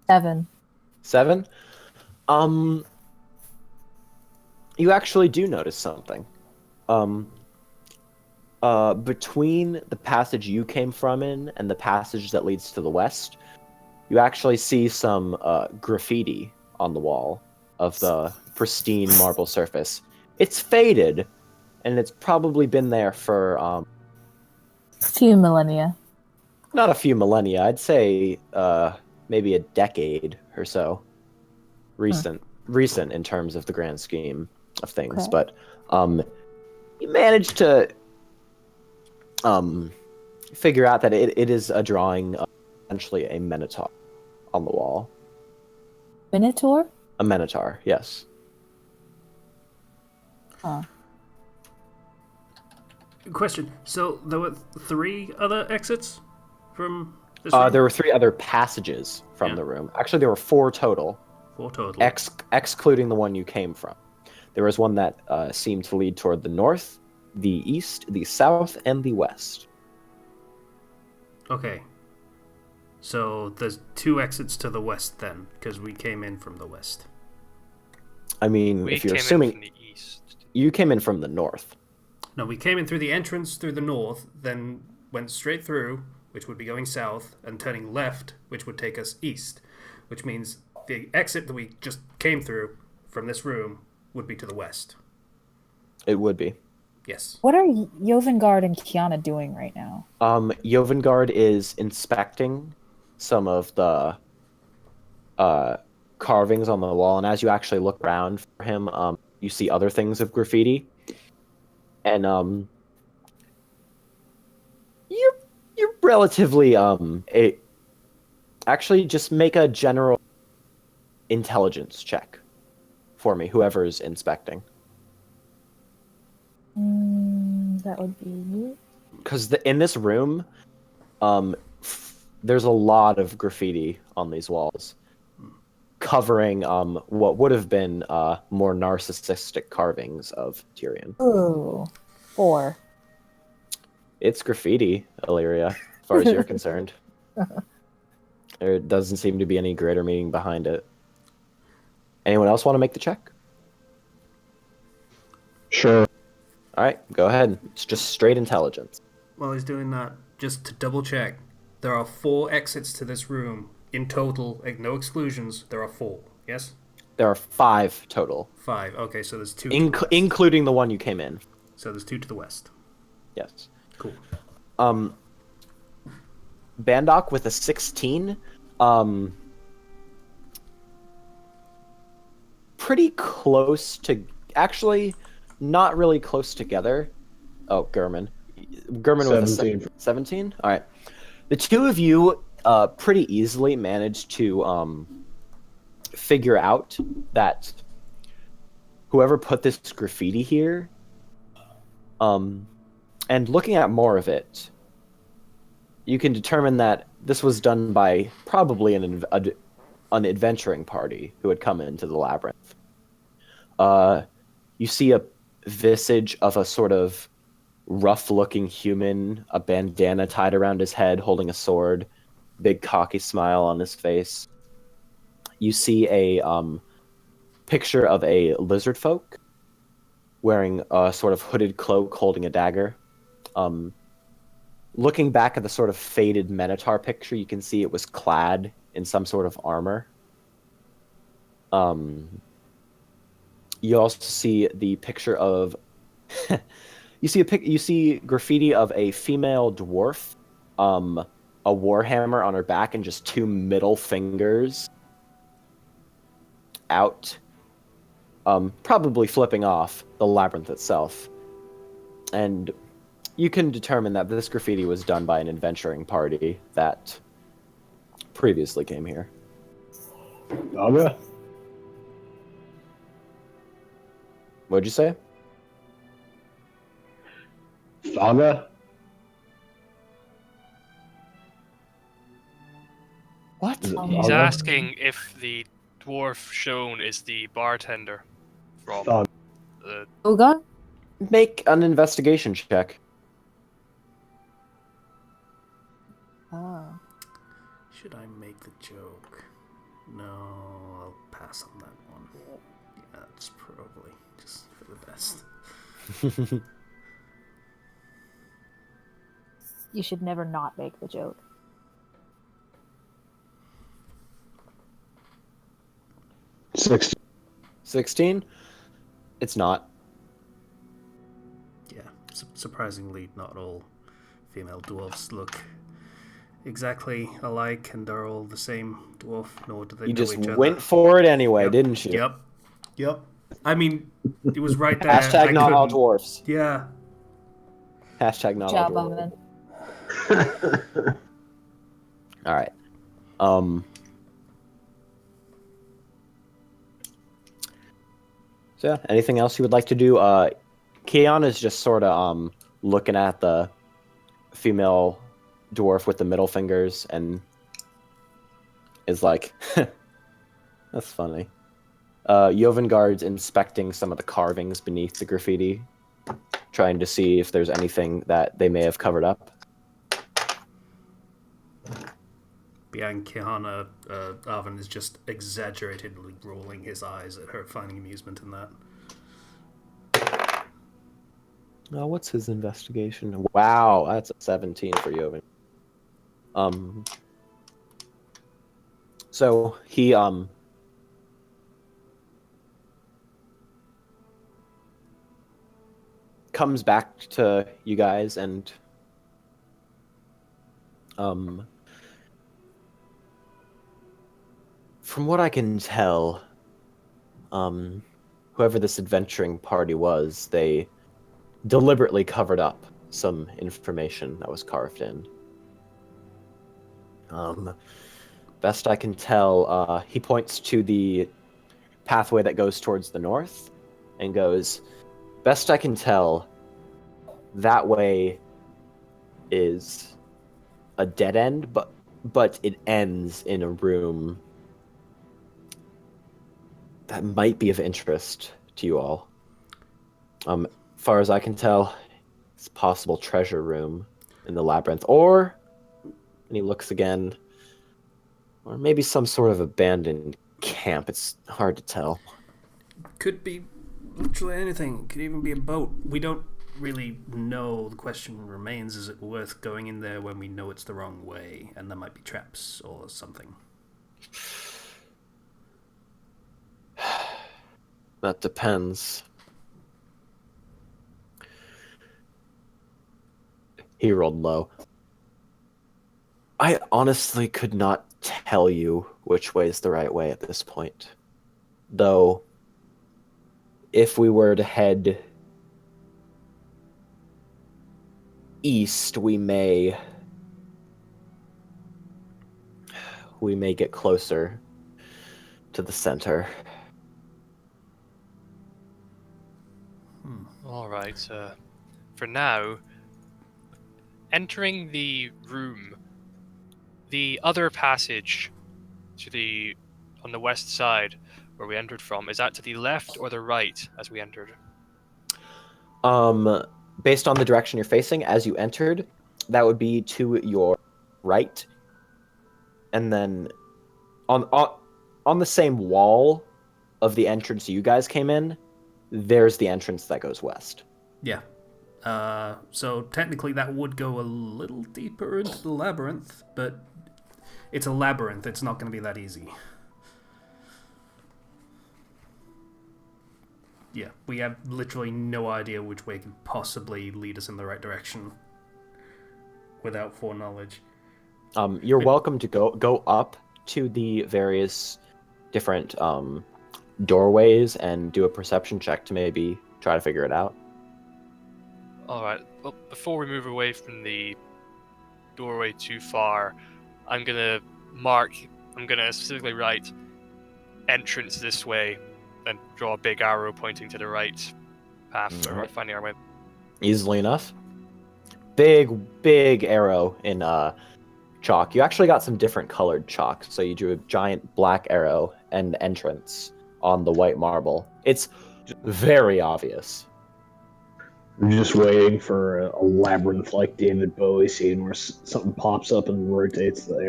Seven. 7? You actually do notice something. Between the passage you came from in and the passage that leads to the west, you actually see some graffiti on the wall of the pristine marble surface. It's faded, and it's probably been there for Few millennia. not a few millennia. I'd say maybe a decade or so. Recent in terms of the grand scheme of things, Okay. but you managed to figure out that it is a drawing of essentially a minotaur on the wall. Minotaur? A minotaur, yes. Huh. Question, so there were 3 other exits from this room? There were 3 other passages from Yeah. the room. Actually, there were 4 total, 4 total. excluding the one you came from. There was one that seemed to lead toward the north, the east, the south, and the west. Okay. So there's 2 exits to the west then, because we came in from the west. I mean, We if you're came assuming in from the east. you came in from the north. No, we came in through the entrance through the north, then went straight through, which would be going south, and turning left, which would take us east. Which means the exit that we just came through from this room would be to the west. It would be. Yes. What are Jovengard and Kiana doing right now? Jovengard is inspecting some of the carvings on the wall, and as you actually look around for him, you see other things of graffiti, and you're relatively actually just make a general intelligence check for me, whoever's inspecting. That would be you. Because in this room, there's a lot of graffiti on these walls, covering what would have been more narcissistic carvings of Tyrion. Ooh. 4. It's graffiti, Illyria, as far as you're concerned. There doesn't seem to be any greater meaning behind it. Anyone else want to make the check? Sure. All right, go ahead. It's just straight intelligence. While he's doing that, just to double check, there are 4 exits to this room. In total, no exclusions, there are 4. Yes? There are 5 total, 5. Okay, so there's 2 to the west. including the one you came in. So there's 2 to the west. Yes. Cool. Bandok with a 16. Pretty close to, actually, not really close together. Oh, Gurman with a 17. All right. The two of you pretty easily managed to figure out that whoever put this graffiti here, and looking at more of it, you can determine that this was done by probably an adventuring party who had come into the labyrinth. You see a visage of a sort of rough-looking human, a bandana tied around his head, holding a sword, big cocky smile on his face. You see a picture of a lizard folk wearing a sort of hooded cloak holding a dagger. Looking back at the sort of faded Minotaur picture, you can see it was clad in some sort of armor. You also see the picture of you see graffiti of a female dwarf, a warhammer on her back, and just two middle fingers out, probably flipping off the labyrinth itself. And you can determine that this graffiti was done by an adventuring party that previously came here. Saga? What'd you say? Saga? What? Is it He's Saga? asking if the dwarf shown is the bartender from Saga. the. Oga? Make an investigation check. Oh. Should I make the joke? No, I'll pass on that one. Yeah, it's probably just for the best. You should never not make the joke. 16? It's not. Yeah, surprisingly, not all female dwarfs look exactly alike, and they're all the same dwarf, nor do they You know just each other. went for it anyway, Yep. didn't you? Yep. I mean, it was right there. Hashtag I not all couldn't- dwarfs. Yeah. Hashtag not Good job, all dwarfs. Oven. All right. So yeah, anything else you would like to do? Keon is just sort of looking at the female dwarf with the middle fingers and is like, that's funny. Jovengard's inspecting some of the carvings beneath the graffiti, trying to see if there's anything that they may have covered up. Behind Kihana, Arvin is just exaggeratedly rolling his eyes at her, finding amusement in that. What's his investigation? Wow, that's a 17 for Joven. So he comes back to you guys and from what I can tell, whoever this adventuring party was, they deliberately covered up some information that was carved in. Best I can tell, he points to the pathway that goes towards the north and goes, best I can tell, that way is a dead end, but it ends in a room that might be of interest to you all. Far as I can tell, it's a possible treasure room in the labyrinth, or, and he looks again, or maybe some sort of abandoned camp. It's hard to tell. Could be literally anything. Could even be a boat. We don't really know. The question remains, is it worth going in there when we know it's the wrong way and there might be traps or something? That depends. He rolled low. I honestly could not tell you which way is the right way at this point. Though, if we were to head east, we may get closer to the center. All right. For now, entering the room, the other passage on the west side where we entered from, is that to the left or the right as we entered? Based on the direction you're facing as you entered, that would be to your right. and then on the same wall of the entrance you guys came in, there's the entrance that goes west. Yeah. So technically that would go a little deeper into the labyrinth, but it's a labyrinth. It's not going to be that easy. Yeah, we have literally no idea which way could possibly lead us in the right direction without foreknowledge. You're welcome to go up to the various different doorways and do a perception check to maybe try to figure it out. Alright, well, before we move away from the doorway too far, I'm gonna specifically write entrance this way and draw a big arrow pointing to the right path for Alright. finding our way. Easily enough. Big arrow in chalk. You actually got some different colored chalk, so you drew a giant black arrow and entrance on the white marble. It's very obvious. I'm just waiting for a labyrinth like David Bowie scene where something pops up and rotates there.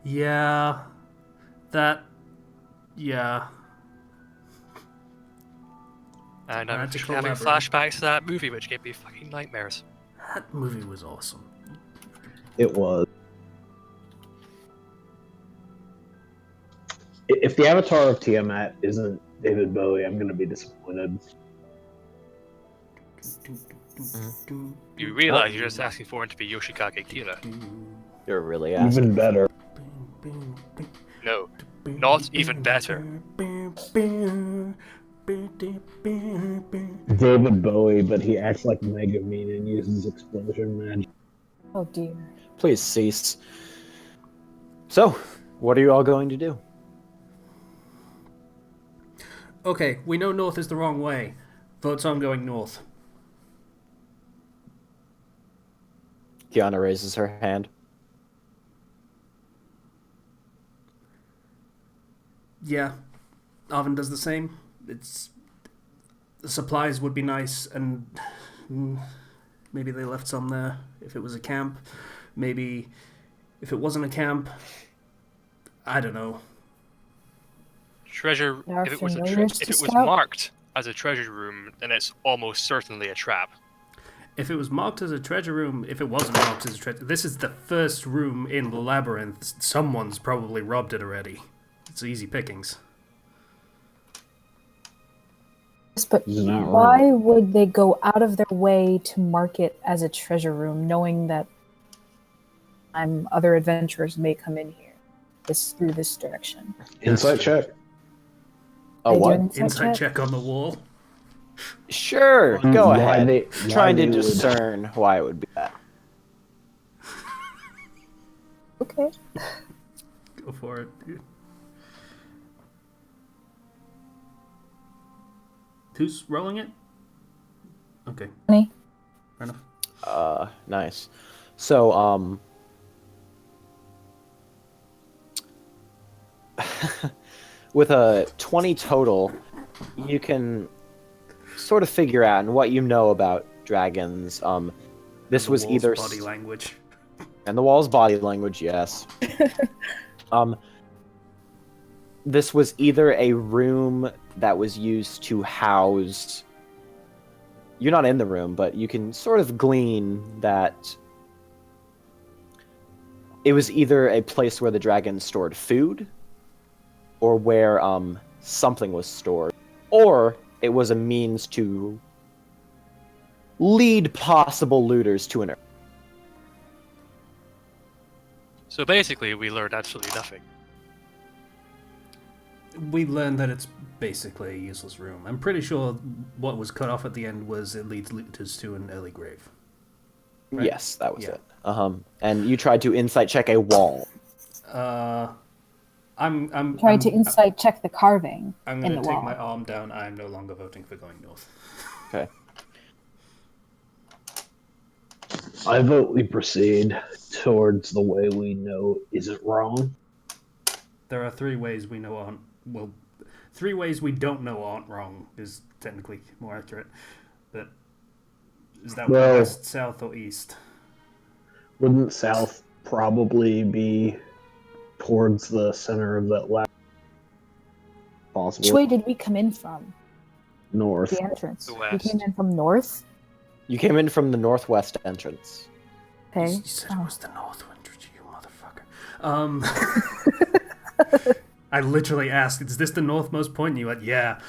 Yeah. Yeah. And I'm Magical having labyrinth. flashbacks to that movie, which gave me fucking nightmares. That movie was awesome. It was. If the avatar of Tiamat isn't David Bowie, I'm going to be disappointed. You realize you're just asking for him to be Yoshikage Kira. You're really asking. Even better. No, not even better. David Bowie, but he acts like Megumin and uses explosion magic. Oh dear. Please cease. So, what are you all going to do? Okay, we know north is the wrong way. Votes on going north. Kiana raises her hand. Yeah, Arvin does the same. The supplies would be nice, and maybe they left some there if it was a camp. Maybe if it wasn't a camp, I don't know. Treasure. There are If it was familiars if to it was scout? marked as a treasure room, then it's almost certainly a trap. If it was marked as a treasure room, if it wasn't marked as a treasure, this is the first room in the labyrinth. Someone's probably robbed it already. It's easy pickings. Yes, but He's not why wrong. would they go out of their way to mark it as a treasure room, knowing that other adventurers may come in here through this direction? Insight check. Oh, They do what? an Insight check on the wall. Sure, go Why ahead. they- why Trying to they would- discern why it would be that. Okay. Go for it, dude. Who's rolling it? Okay, Honey. fair enough. Nice. So, with a 20 total, you can sort of figure out and what you know about dragons. This The was wall's either body language. and the wall's body language, yes. This was either a room that was used to house. You're not in the room, but you can sort of glean that it was either a place where the dragon stored food, or where something was stored, or it was a means to lead possible looters to an. So basically, we learned absolutely nothing. We learned that it's basically a useless room. I'm pretty sure what was cut off at the end was it leads looters to an early grave. Right? Yes, that was Yeah. it. And you tried to insight check a wall. I'm Try to insight check the carving I'm in going the to take wall. my arm down. I am no longer voting for going north. Okay. I vote we proceed towards the way we know isn't wrong. There are three ways we know aren't well. Three ways we don't know aren't wrong is technically more accurate. But is that Well- west, south, or east? Wouldn't south probably be towards the center of that labyrinth. Which Possible way did we come in from? north. The entrance. The We west. came in from north. You came in from the northwest entrance. Okay. You said Oh. it was the north entrance, you motherfucker. I literally asked, "Is this the northmost point?" And you went, "Yeah."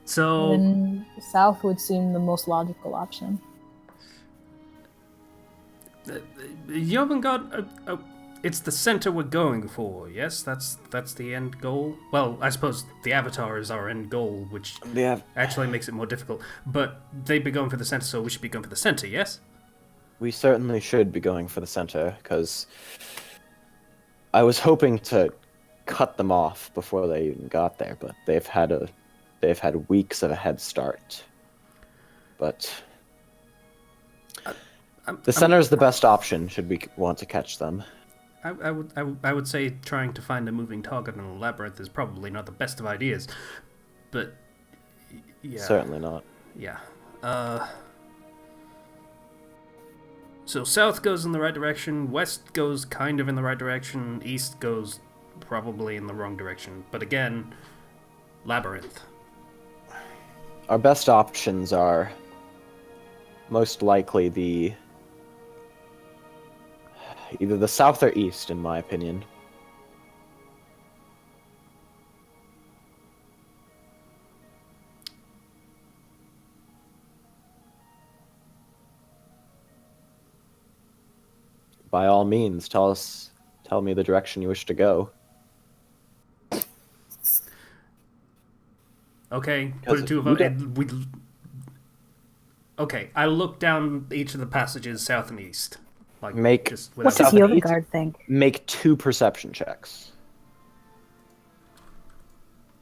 So Then south would seem the most logical option. you haven't got it's the center we're going for. Yes, that's the end goal. Well, I suppose the Avatar is our end goal, which Yeah, actually makes it more difficult. But they'd be going for the center, so we should be going for the center. Yes. we certainly should be going for the center, because I was hoping to cut them off before they even got there, but they've had weeks of a head start. But the center is the best option should we want to catch them. I would say trying to find a moving target in a labyrinth is probably not the best of ideas, but yeah, Certainly not. yeah. So south goes in the right direction, west goes kind of in the right direction, east goes probably in the wrong direction. But again, labyrinth. Our best options are most likely either the south or east, in my opinion. By all means, tell me the direction you wish to go. Okay, put it to a vote. Okay, I look down each of the passages south and east. Like Make- just What without does South and east? Yovengard think? Make 2 perception checks.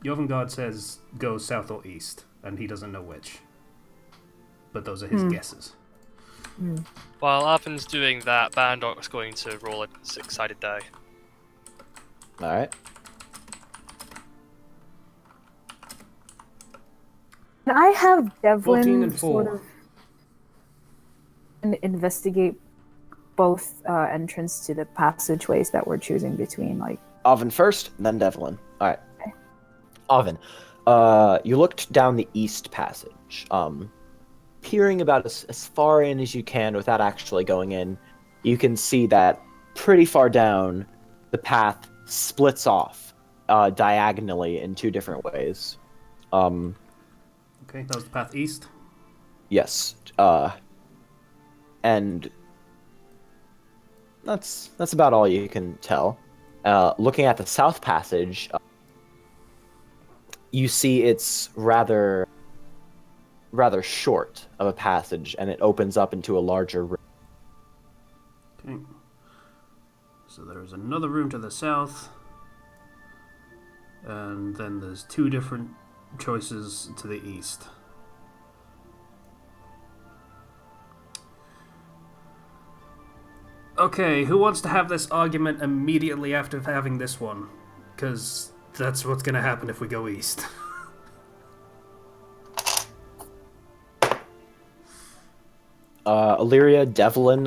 Jovengard says go south or east, and he doesn't know which. But those are his guesses. While Arvin's doing that, Bandork's going to roll a 6-sided die. All right. Can I have 14 Devlin and 4. sort of investigate both entrance to the passageways that we're choosing between? Like, Oven first, then Devlin. All right. Okay. Oven, you looked down the east passage, peering about as far in as you can without actually going in. You can see that pretty far down, the path splits off diagonally in 2 different ways. Okay, that was the path east. Yes, and that's about all you can tell. Looking at the south passage, you see it's rather short of a passage, and it opens up into a larger room. Okay. So there's another room to the south, and then there's 2 different choices to the east. Okay, who wants to have this argument immediately after having this one? Because that's what's going to happen if we go east. Illyria, Devlin,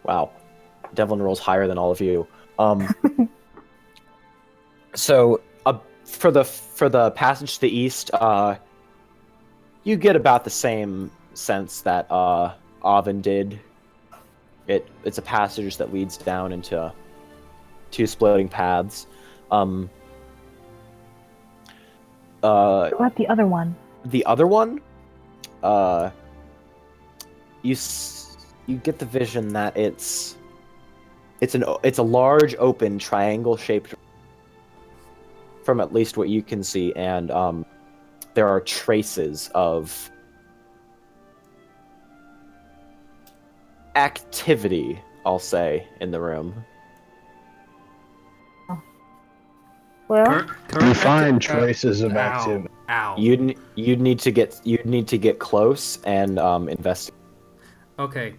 wow. Devlin rolls higher than all of you. So, for the passage to the east, you get about the same sense that Oven did. It's a passage that leads down into 2 splitting paths. what about the other one? The other one, you get the vision that it's a large open triangle shaped from at least what you can see, and there are traces of activity, I'll say, in the room. Well, You find traces of activity. Ow. You'd need to get close and investigate. Okay.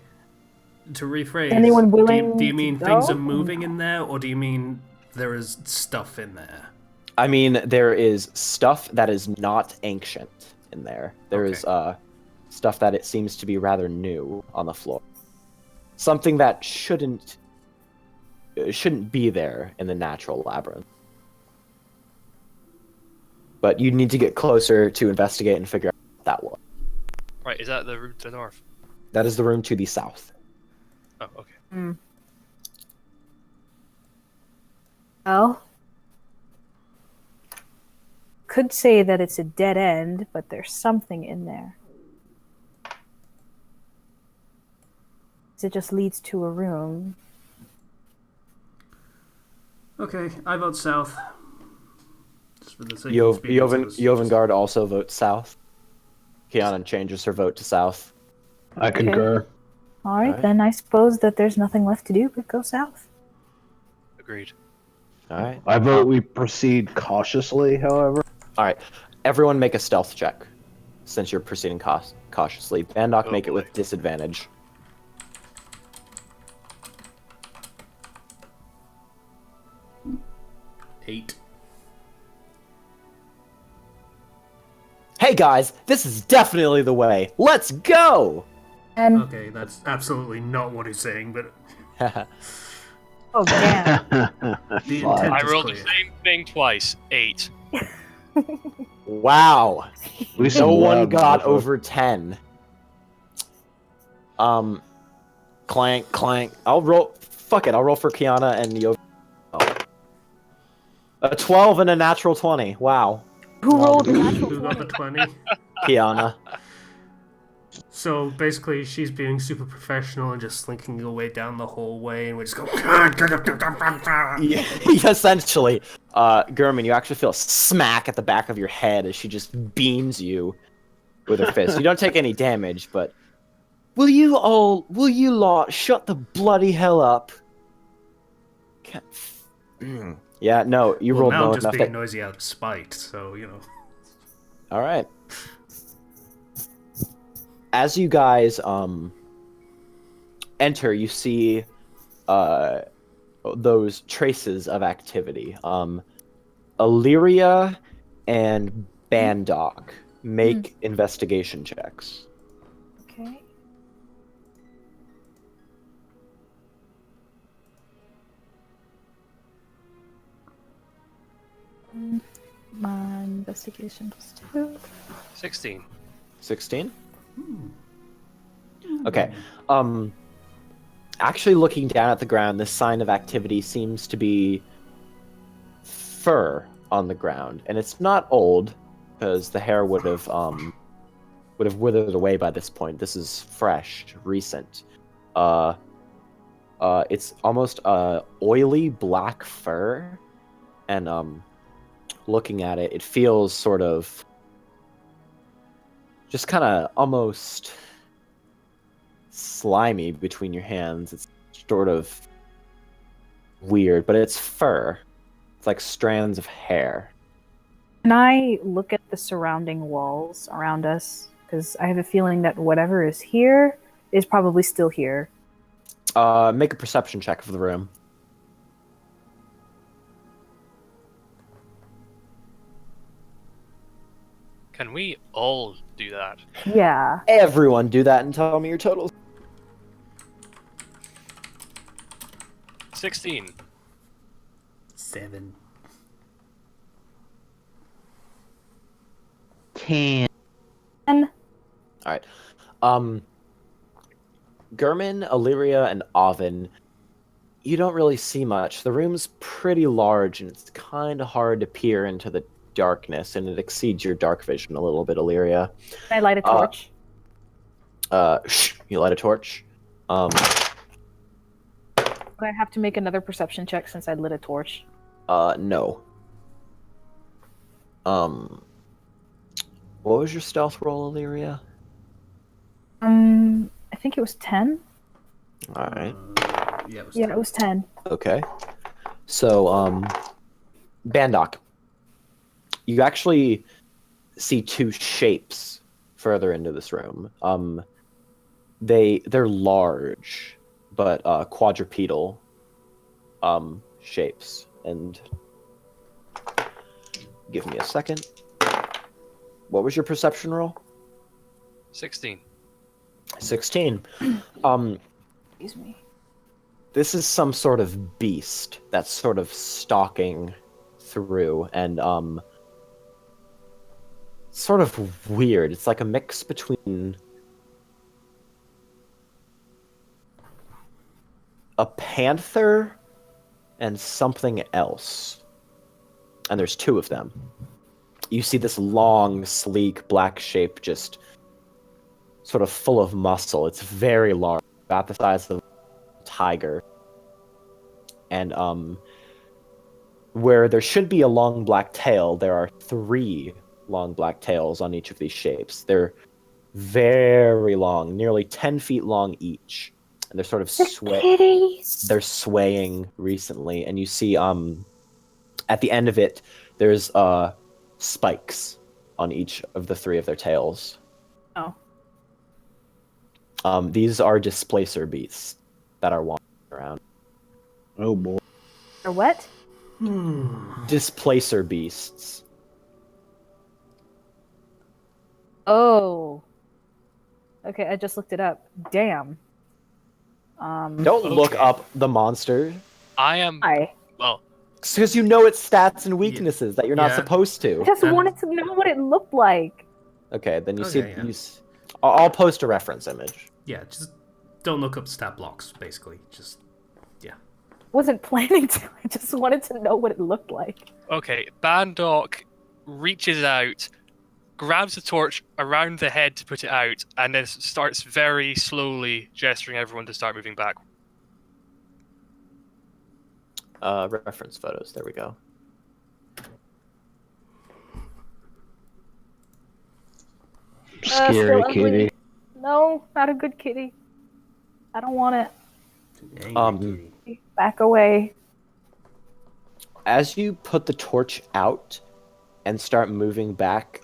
To rephrase, Anyone do you willing mean to things go? are moving in there, or do you mean there is stuff in there? I mean, there is stuff that is not ancient in there. There is Okay. stuff that it seems to be rather new on the floor. something that shouldn't be there in the natural labyrinth. But you need to get closer to investigate and figure out what that was. Right, is that the route to the north? That is the room to the south. Oh, okay. Well, could say that it's a dead end, but there's something in there. It just leads to a room. Okay, I vote south. Just for the sake of experience, it was just- Jovengard also votes south. Kiana changes her vote to south. I concur. All right, Alright. then I suppose that there's nothing left to do but go south. Agreed. All right. I vote we proceed cautiously, however. All right. Everyone make a stealth check, since you're proceeding cautiously. Bandok, Oh, make it boy. with disadvantage. Eight. Hey guys, this is definitely the way. Let's go! And Okay, that's absolutely not what he's saying, but oh damn, the Fuck. intent I is rolled the clear. same thing twice. 8. Wow. We No some one loud got motherfucker. over 10. Clank, clank. I'll roll. Fuck it. I'll roll for Kiana and Yo. Oh. A 12 and a natural 20. Wow. who rolled a natural Who got the 20? Kiana. So basically, she's being super professional and just slinking away down the hallway, and we just go. Yeah, essentially. Gurman, you actually feel a smack at the back of your head as she just beams you with her fist. You don't take any damage, but will you lot shut the bloody hell up? Yeah, no, you Well, rolled now low I'm just enough being that... noisy out of spite, so you know. All right. As you guys enter, you see those traces of activity. Illyria and Bandok make investigation checks. Okay. My investigation plus 2. 16. 16? Okay. Actually looking down at the ground, this sign of activity seems to be fur on the ground, and it's not old because the hair would have withered away by this point. This is fresh, recent. It's almost oily black fur, and looking at it, it feels sort of just kind of almost slimy between your hands. It's sort of weird, but it's fur. It's like strands of hair. Can I look at the surrounding walls around us? Because I have a feeling that whatever is here is probably still here. Make a perception check of the room. Can we all do that? Yeah. Everyone do that and tell me your totals. 16. 7. 10. And Alright. Gurman, Illyria, and Oven, you don't really see much. The room's pretty large, and it's kind of hard to peer into the darkness, and it exceeds your dark vision a little bit, Illyria. can I light a torch? You light a torch. Do I have to make another perception check since I lit a torch? No. What was your stealth roll, Illyria? I think it was 10. Alright. Yeah, it was. Yeah, it was 10. Okay. So, Bandok, you actually see two shapes further into this room. They're large, but quadrupedal shapes. And give me a second. What was your perception roll? 16. 16. Excuse me. This is some sort of beast that's sort of stalking through, and sort of weird. It's like a mix between a panther and something else. And there's two of them. You see this long, sleek, black shape just sort of full of muscle. It's very large, about the size of a tiger. And where there should be a long black tail, there are 3 long black tails on each of these shapes. They're very long, nearly 10 feet long each. And they're sort of Kitties. they're swaying recently, and you see at the end of it there's spikes on each of the 3 of their tails. Oh. These are displacer beasts that are wandering around. Oh boy. Or what? Displacer beasts. Oh. Okay, I just looked it up. Damn. Don't look up the monster, I am. I Well, because you know its stats and weaknesses that you're not Yeah. supposed to. just wanted to know what it looked like. Okay, then you Okay, see. yeah. I'll post a reference image. Yeah, just don't look up stat blocks, basically. Just, yeah. Wasn't planning to. I just wanted to know what it looked like. okay. Bandok reaches out, grabs the torch around the head to put it out, and then starts very slowly gesturing everyone to start moving back. Reference photos. There we go. Scary still ugly. kitty. No, not a good kitty. I don't want Angry Um, kitty. it. Back away. As you put the torch out and start moving back,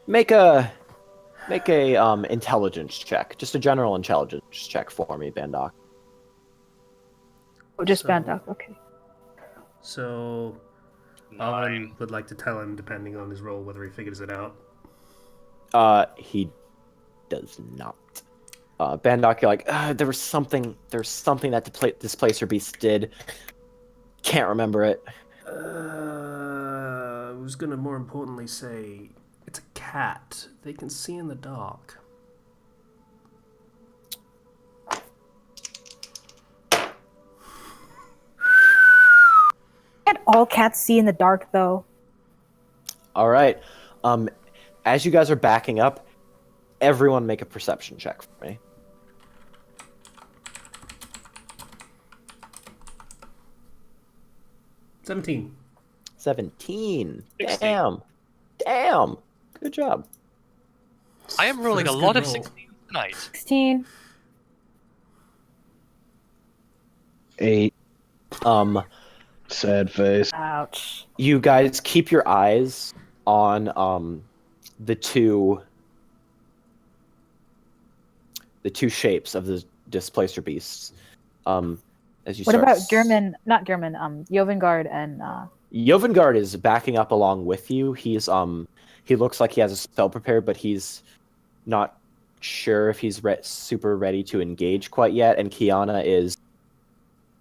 make a intelligence check, just a general intelligence check for me, Bandok. Oh, just So- Bandok. Okay. So, 9. Alvin would like to tell him, depending on his role, whether he figures it out. He does not. Bandok, you're like, there's something that Displacer Beast did. Can't remember it. I was gonna more importantly say, it's a cat. They can see in the dark. Can't all cats see in the dark, though? All right. As you guys are backing up, everyone make a perception check for me. 17. 17. 16. Damn. Good job. I am rolling a First lot good of roll. 16 tonight. 16. 8. Um, Sad face. Ouch. you guys keep your eyes on the two shapes of the displacer beasts. As you What start about German? Not German. Jovengard and Jovengard is backing up along with you. He's he looks like he has a spell prepared, but he's not sure if he's super ready to engage quite yet. And Kiana is,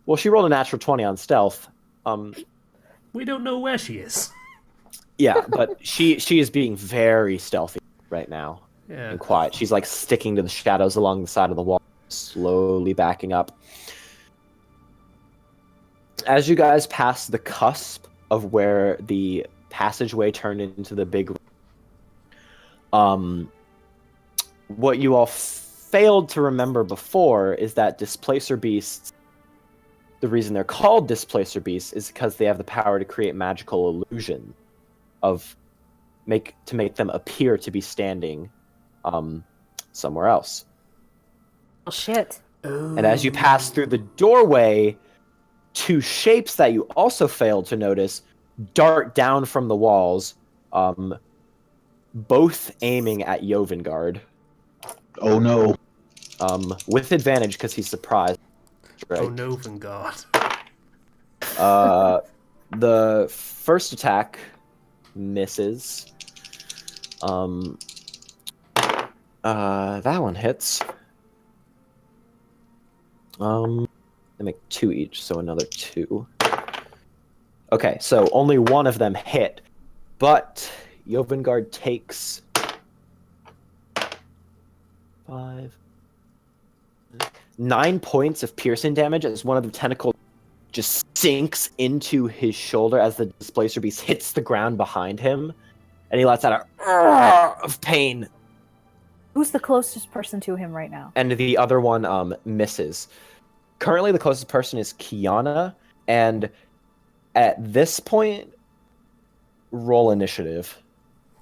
well, she rolled a natural 20 on stealth. We don't know where she is. Yeah, but she is being very stealthy right now Yeah. and quiet. She's like sticking to the shadows along the side of the wall, slowly backing up. As you guys pass the cusp of where the passageway turned into the big what you all failed to remember before is that displacer beasts, the reason they're called displacer beasts is because they have the power to create magical illusion to make them appear to be standing somewhere else. oh shit. And as you pass through the doorway, 2 shapes that you also failed to notice dart down from the walls, both aiming at Jovengard, Oh no. with advantage because he's surprised. Right? Oh no, Vanguard. The first attack misses. That one hits. They make 2 each, so another 2. Okay, so only one of them hit, but Jovengard takes 9 points of piercing damage as one of the tentacles just sinks into his shoulder as the displacer beast hits the ground behind him, and he lets out a of pain. Who's the closest person to him right now? And the other one misses. Currently, the closest person is Kiana, and at this point, roll initiative.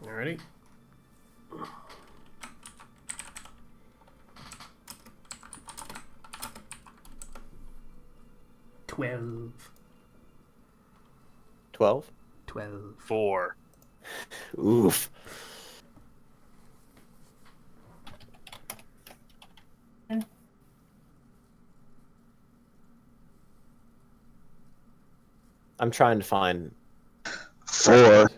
Alrighty. Twelve. 12? 4. Oof. I'm trying to find 4.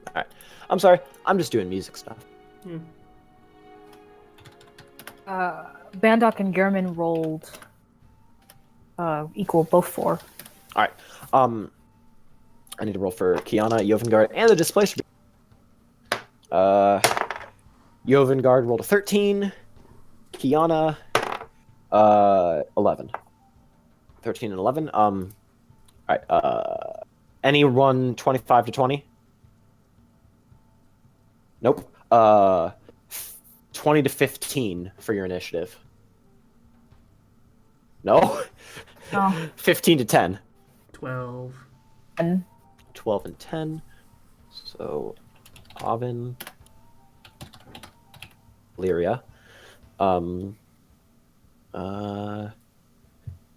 Alright. I'm sorry. I'm just doing music stuff. Bandok and German rolled equal, both 4. Alright. I need to roll for Kiana, Jovengard, and the displacer. Jovengard rolled a 13. Kiana, 11. 13 and 11. Alright. Anyone 25 to 20? Nope. 20 to 15 for your initiative. No? Oh. 15 to 10. 12. 12 and 10. So, Oven, Lyria.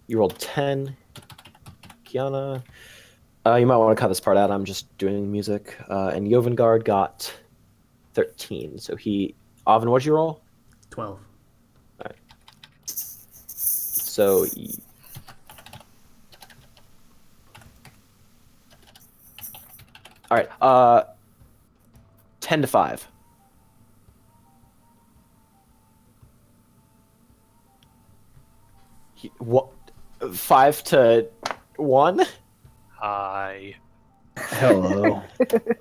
You rolled 10. Kiana. You might want to cut this part out. I'm just doing music. And Jovengard got 13. So Oven, what'd you roll? 12. Alright. So... Alright, 10 to 5. What? 5 to 1? Hi. Hello.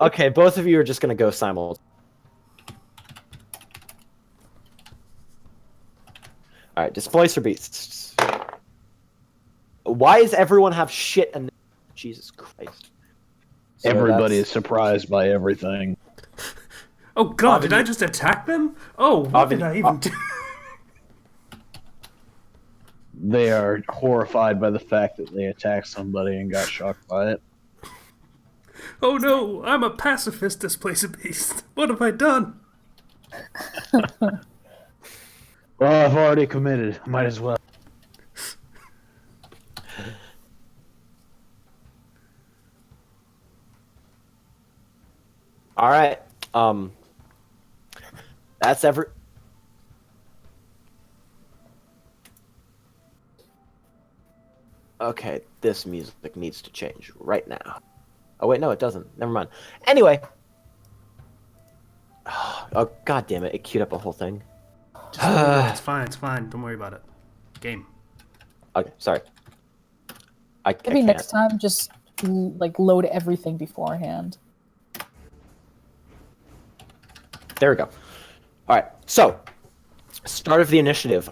Okay, both of you are just gonna go simultaneously. Alright, displacer beasts. Why does everyone have shit and Jesus Christ? So Everybody that's- is surprised by everything. Oh god, Oven, did I just attack them? Oh, what Oven, did I even do? They are horrified by the fact that they attacked somebody and got shocked by it. Oh no, I'm a pacifist displacer beast. What have I done? Well, I've already committed. Might as well. All right. That's Okay, this music needs to change right now. Oh wait, no, it doesn't. Never mind. Anyway. Oh god damn it! It queued up a whole thing. It's fine, it's fine. Don't worry about it. Game. Okay, sorry. I Maybe can't. next time, just like load everything beforehand. There we go. All right. So, start of the initiative.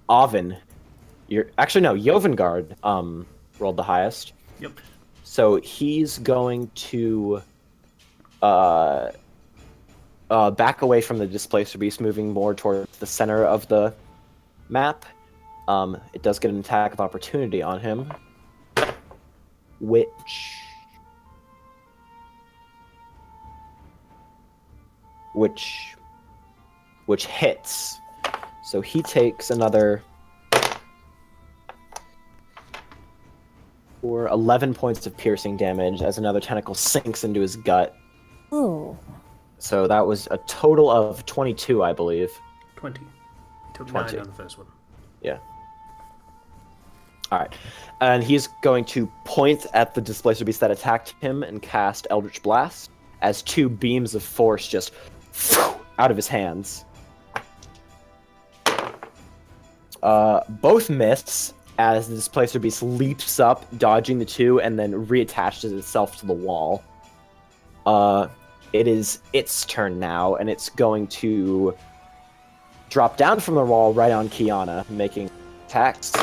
Oven, Jovengard rolled the highest. Yep. So he's going to back away from the displacer beast, moving more towards the center of the map. It does get an attack of opportunity on him, which hits. So he takes another 11 points of piercing damage as another tentacle sinks into his gut. Ooh. So that was a total of 22, I believe. 20. Took 20. 9 on the first one. Yeah. All right. And he's going to point at the displacer beast that attacked him and cast Eldritch Blast as 2 beams of force just out of his hands. Both miss as the Displacer Beast leaps up, dodging the two, and then reattaches itself to the wall. It is its turn now, and it's going to drop down from the wall right on Kiana, making attacks.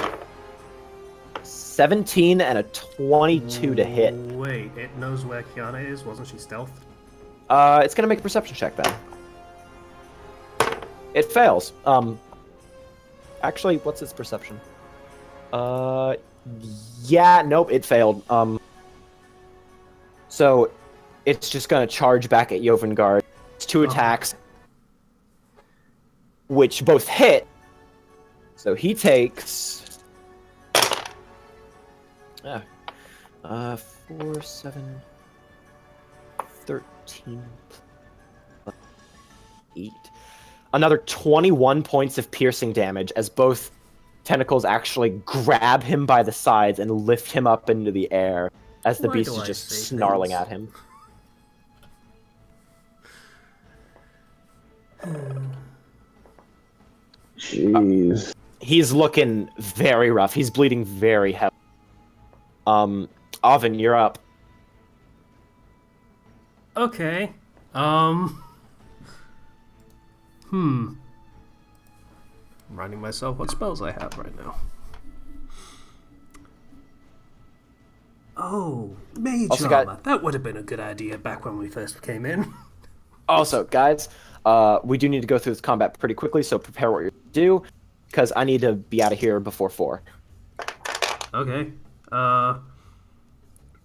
17 and a 22 to hit. Wait, it knows where Kiana is? Wasn't she stealth? It's gonna make a perception check then. It fails. Actually, what's its perception? Yeah, nope, it failed. So it's just gonna charge back at Jovengard. It's two attacks, which both hit. So he takes 4, 7, 13, 8. Another 21 points of piercing damage as both tentacles actually grab him by the sides and lift him up into the air as the beast is just snarling at him. Jeez. He's looking very rough. He's bleeding very heavily. Oven, you're up. Okay. I'm reminding myself what spells I have right now. Oh, Mage Also Armor. That would have been a good idea back when we first came in. Also, guys, we do need to go through this combat pretty quickly, so prepare what you're going to do, because I need to be out of here before 4. Okay.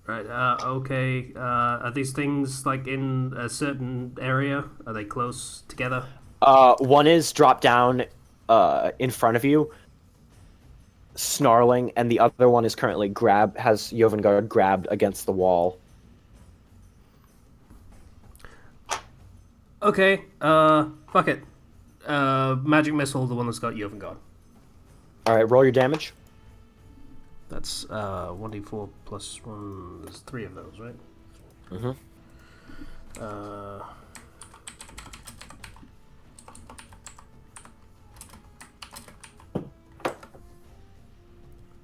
Right, okay. Are these things, like, in a certain area? Are they close together? One is dropped down in front of you, snarling, and the other one is currently has Jovengard grabbed against the wall. Okay, fuck it. Magic Missile, the one that's got Jovengard. Alright, roll your damage. That's 1d4 plus 1. There's 3 of those, right? Mm-hmm.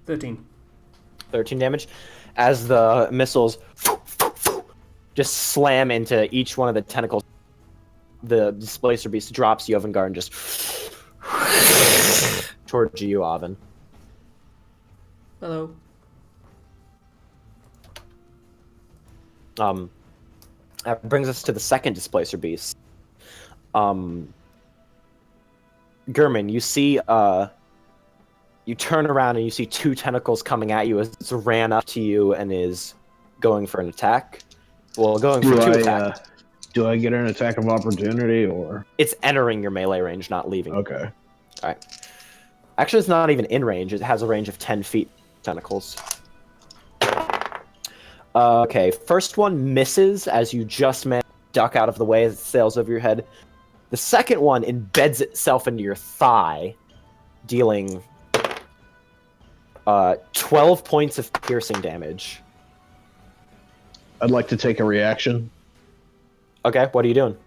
13. 13 damage. As the missiles just slam into each one of the tentacles, the Displacer Beast drops Jovengard and just towards you, Oven. Hello. That brings us to the second Displacer Beast. Gurman, you see, you turn around and you see 2 tentacles coming at you as it's ran up to you and is going for an attack. Well, going for 2 attacks. Do I get an attack of opportunity, or? It's entering your melee range, not leaving. Okay. Alright. Actually, it's not even in range. It has a range of 10 feet. Tentacles. Okay, first one misses as you just manage to duck out of the way as it sails over your head. The second one embeds itself into your thigh, dealing 12 points of piercing damage. I'd like to take a reaction. Okay, what are you doing?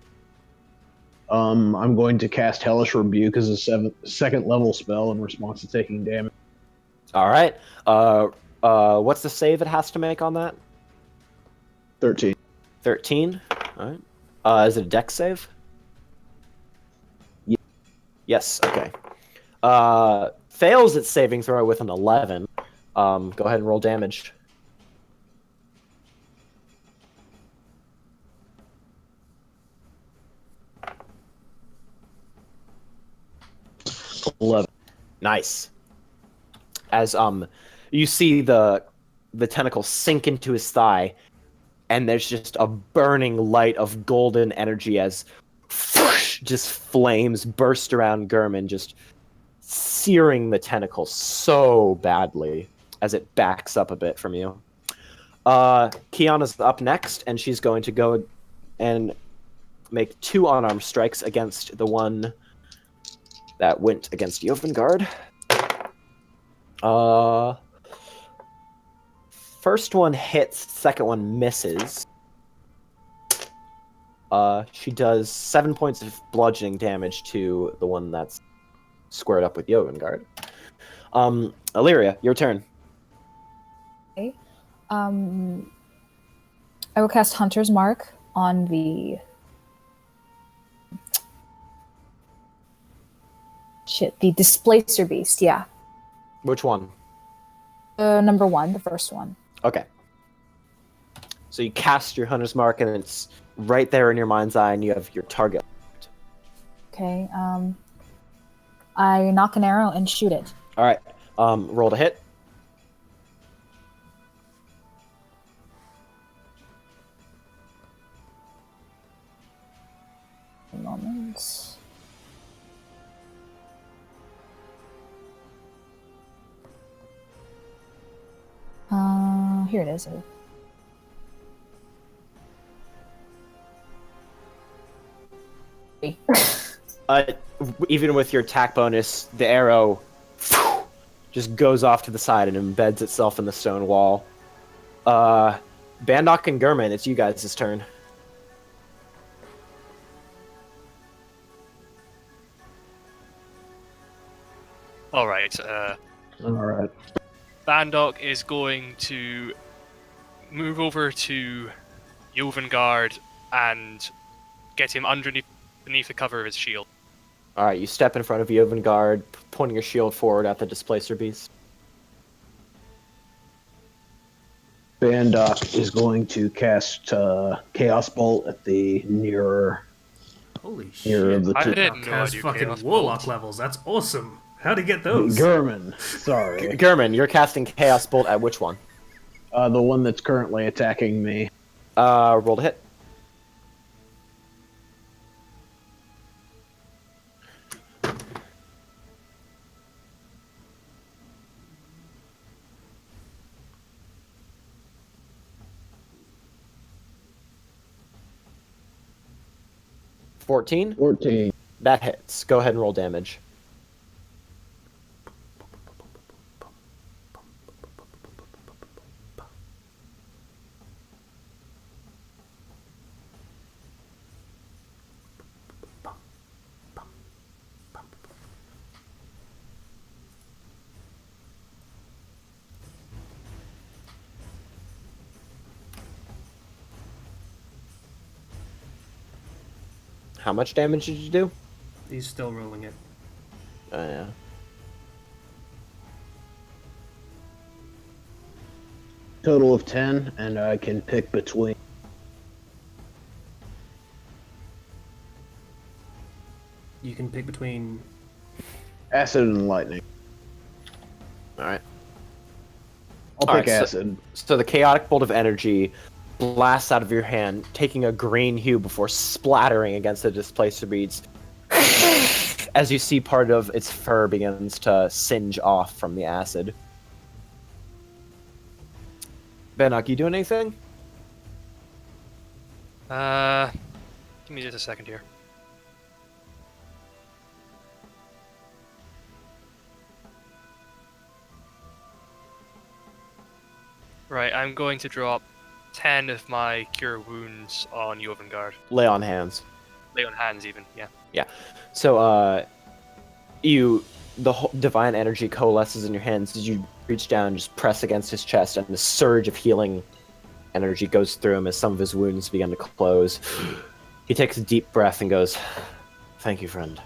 I'm going to cast Hellish Rebuke as a second level spell in response to taking damage. Alright. What's the save it has to make on that? 13. 13. Alright. Is it a dex save? Yeah. Yes, okay. Fails its saving throw with an 11. Go ahead and roll damage. Nice. As you see the tentacle sink into his thigh, and there's just a burning light of golden energy as whoosh, just flames burst around Gurman, just searing the tentacle so badly as it backs up a bit from you. Kiana's up next, and she's going to go and make 2 unarmed strikes against the one that went against Jovengard. First one hits, second one misses. She does 7 points of bludgeoning damage to the one that's squared up with Jovengard. Illyria, your turn. Okay. I will cast Hunter's Mark on the the Displacer Beast. Yeah, Which one? number one, the first one. Okay. So you cast your Hunter's Mark, and it's right there in your mind's eye, and you have your target. Okay. I knock an arrow and shoot it. All right. Roll to hit. A moment. Here it is. Even with your attack bonus, the arrow just goes off to the side and embeds itself in the stone wall. Bandok and Gurman, it's you guys' turn. All right. All right. Bandok is going to move over to Jovengard and get him beneath the cover of his shield. All right, you step in front of Jovengard, pointing your shield forward at the Displacer Beast. Bandok is going to cast Chaos Bolt at the nearer Holy nearer shit! of the I two. didn't know I Cast do fucking Chaos Warlock Bolt. levels. That's awesome. How'd he get those? Gurman, sorry. Gurman, you're casting Chaos Bolt at which one? The one that's currently attacking me. Roll to hit. $14. 14. That hits. Go ahead and roll damage. How much damage did you do? He's still rolling it. Oh, yeah. Total of 10, and I can pick between. You can pick between. Acid and lightning. Alright. I'll All pick right, acid. So the chaotic bolt of energy blasts out of your hand, taking a green hue before splattering against the Displacer Beast. As you see part of its fur begins to singe off from the acid. Benok, you doing anything? Give me just a second here. Right, I'm going to drop 10 of my Cure Wounds on Jovengard. Lay on hands. Lay on hands, even, yeah. So, the whole divine energy coalesces in your hands as you reach down and just press against his chest, and the surge of healing energy goes through him as some of his wounds begin to close. He takes a deep breath and goes, "Thank you, friend."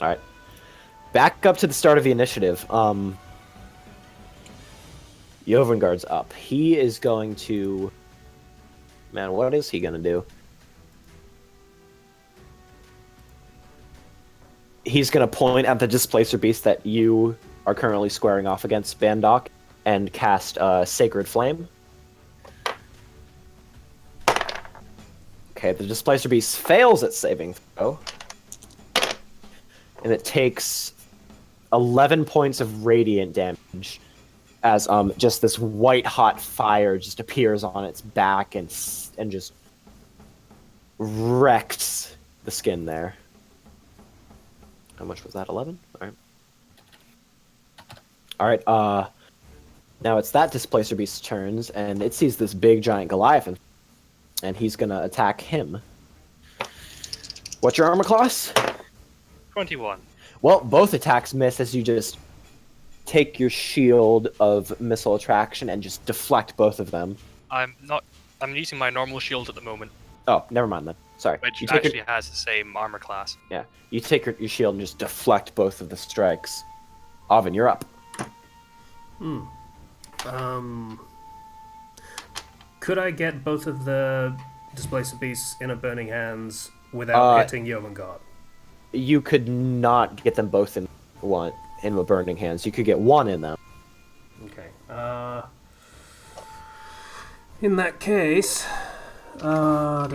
Alright. Back up to the start of the initiative. Jovengard's up. He is going to... Man, what is he going to do? He's going to point at the Displacer Beast that you are currently squaring off against, Bandok, and cast Sacred Flame. Okay, the Displacer Beast fails at saving throw. And it takes 11 points of radiant damage as just this white-hot fire just appears on its back and just wrecks the skin there. How much was that? 11? Alright. Alright, now it's that Displacer Beast's turns, and it sees this big giant Goliath. and he's gonna attack him. What's your armor class? 21. Well, both attacks miss as you just take your shield of missile attraction and just deflect both of them. I'm using my normal shield at the moment, Oh, never mind then. Sorry. which You take actually has the same armor class. you take your shield and just deflect both of the strikes. Oven, you're up. Could I get both of the Displacer Beasts in a Burning Hands without hitting Jovengard? You could not get them both in a burning hands. You could get one in them. Okay. In that case, All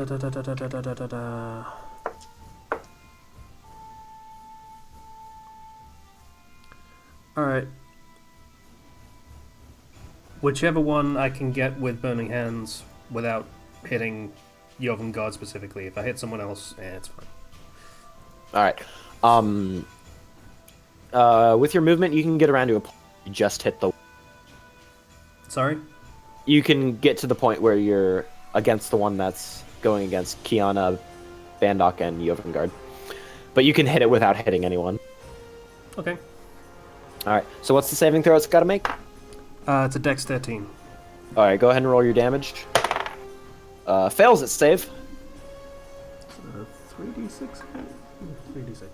right. Whichever one I can get with Burning Hands without hitting Jovengard specifically. If I hit someone else, it's fine. All right. With your movement, you can get around to a point you just hit the. Sorry? You can get to the point where you're against the one that's going against Kiana, Bandok, and Jovengard. But you can hit it without hitting anyone. Okay. All right. So what's the saving throw it's got to make? It's a Dex 13. All right. Go ahead and roll your damage. Fails its save. 3d6? 3d6.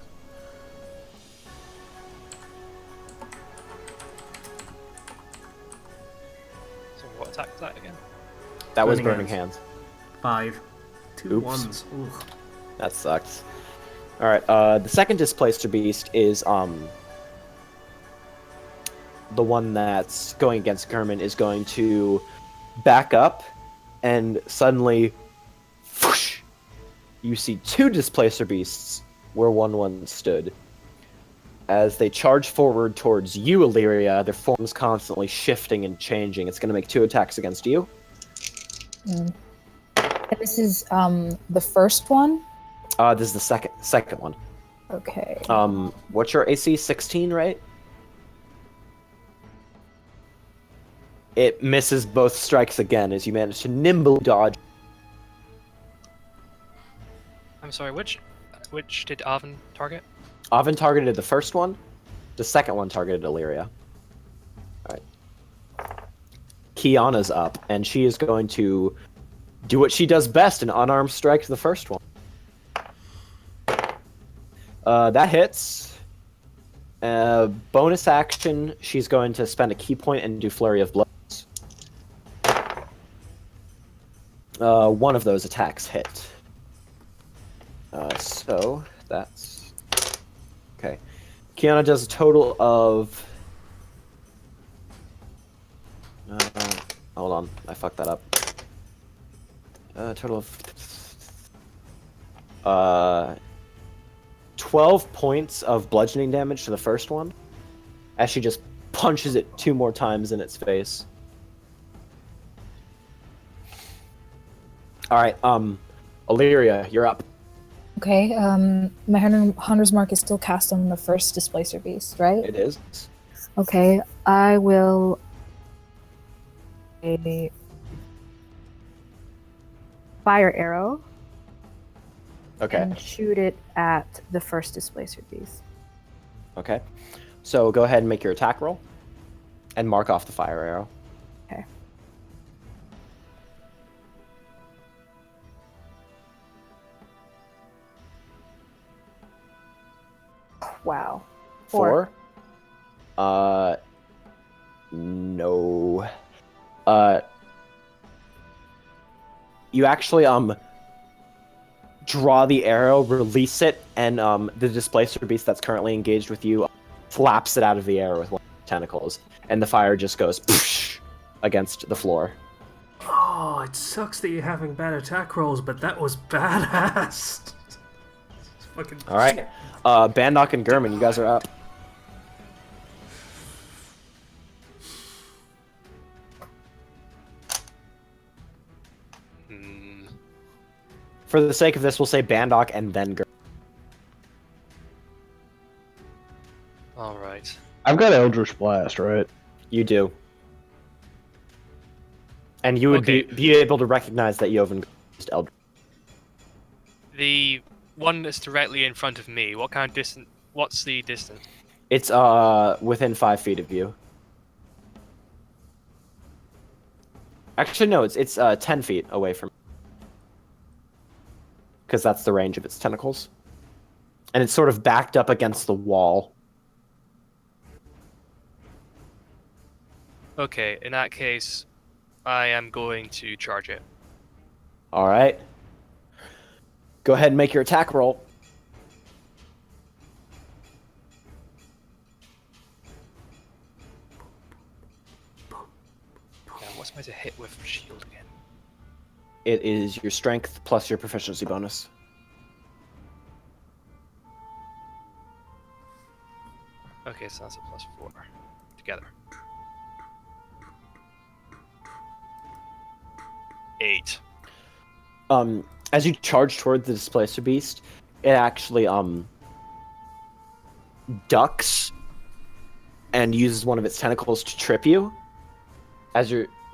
So what attack was that again? That was Burning burning hands. 5. 2 Oops. ones. Ooh. That sucks. All right. The second displacer beast is the one that's going against Gurman is going to back up, and suddenly, whoosh, you see two displacer beasts where one once stood. As they charge forward towards you, Illyria, their forms constantly shifting and changing. It's going to make 2 attacks against you. And this is the first one. This is the second one. Okay. What's your AC? 16, right? It misses both strikes again as you manage to nimbly dodge. I'm sorry, which did Avon target? Oven targeted the first one. The second one targeted Illyria. Alright. Kiana's up, and she is going to do what she does best and unarmed strike the first one. That hits. Bonus action, she's going to spend a key point and do Flurry of Blows. One of those attacks hit. So that's okay. Kiana does a total of. Hold on, I fucked that up. Total of 12 points of bludgeoning damage to the first one, as she just punches it 2 more times in its face. All right, Illyria, you're up. Okay. My hunter's mark is still cast on the first displacer beast, right? It is. Okay. I will. A fire arrow. Okay. And shoot it at the first displacer beast. Okay. So go ahead and make your attack roll, and mark off the fire arrow. Okay. Wow. 4. No. You actually draw the arrow, release it, and the displacer beast that's currently engaged with you flaps it out of the air with one of its tentacles, and the fire just goes poosh against the floor. Oh, it sucks that you're having bad attack rolls, but that was badass. Fucking All right. Bandok and Gurman, you guys are up. For the sake of this, we'll say Bandok and then Gurman. All right. I've got Eldritch Blast, right? You do. And you would Okay. be able to recognize that Joven. Eldritch. The one that's directly in front of me. What kind of distance? What's the distance? It's within 5 feet of you. Actually, no, it's 10 feet away from. Because that's the range of its tentacles, and it's sort of backed up against the wall. Okay, in that case, I am going to charge it. All right. Go ahead and make your attack roll. Now, what's my to hit with shield again? It is your strength plus your proficiency bonus. Okay, so that's a +4 together. 8. As you charge toward the displacer beast, it actually ducks and uses one of its tentacles to trip you.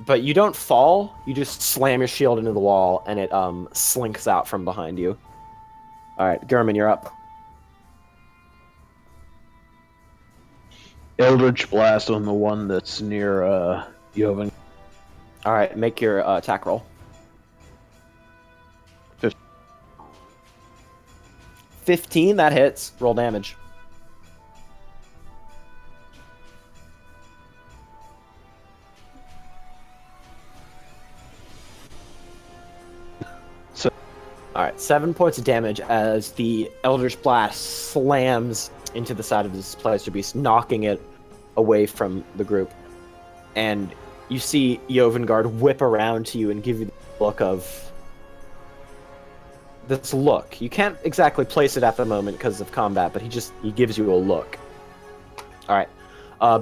But you don't fall. You just slam your shield into the wall, and it slinks out from behind you. All right, Gurman, you're up. Eldritch Blast on the one that's near Joven. All right, make your attack roll. 15, that hits. Roll damage. All right, 7 points of damage as the Eldritch Blast slams into the side of this displacer beast, knocking it away from the group. And you see Jovengard whip around to you and give you the look of... This look. You can't exactly place it at the moment because of combat, but he gives you a look. All right,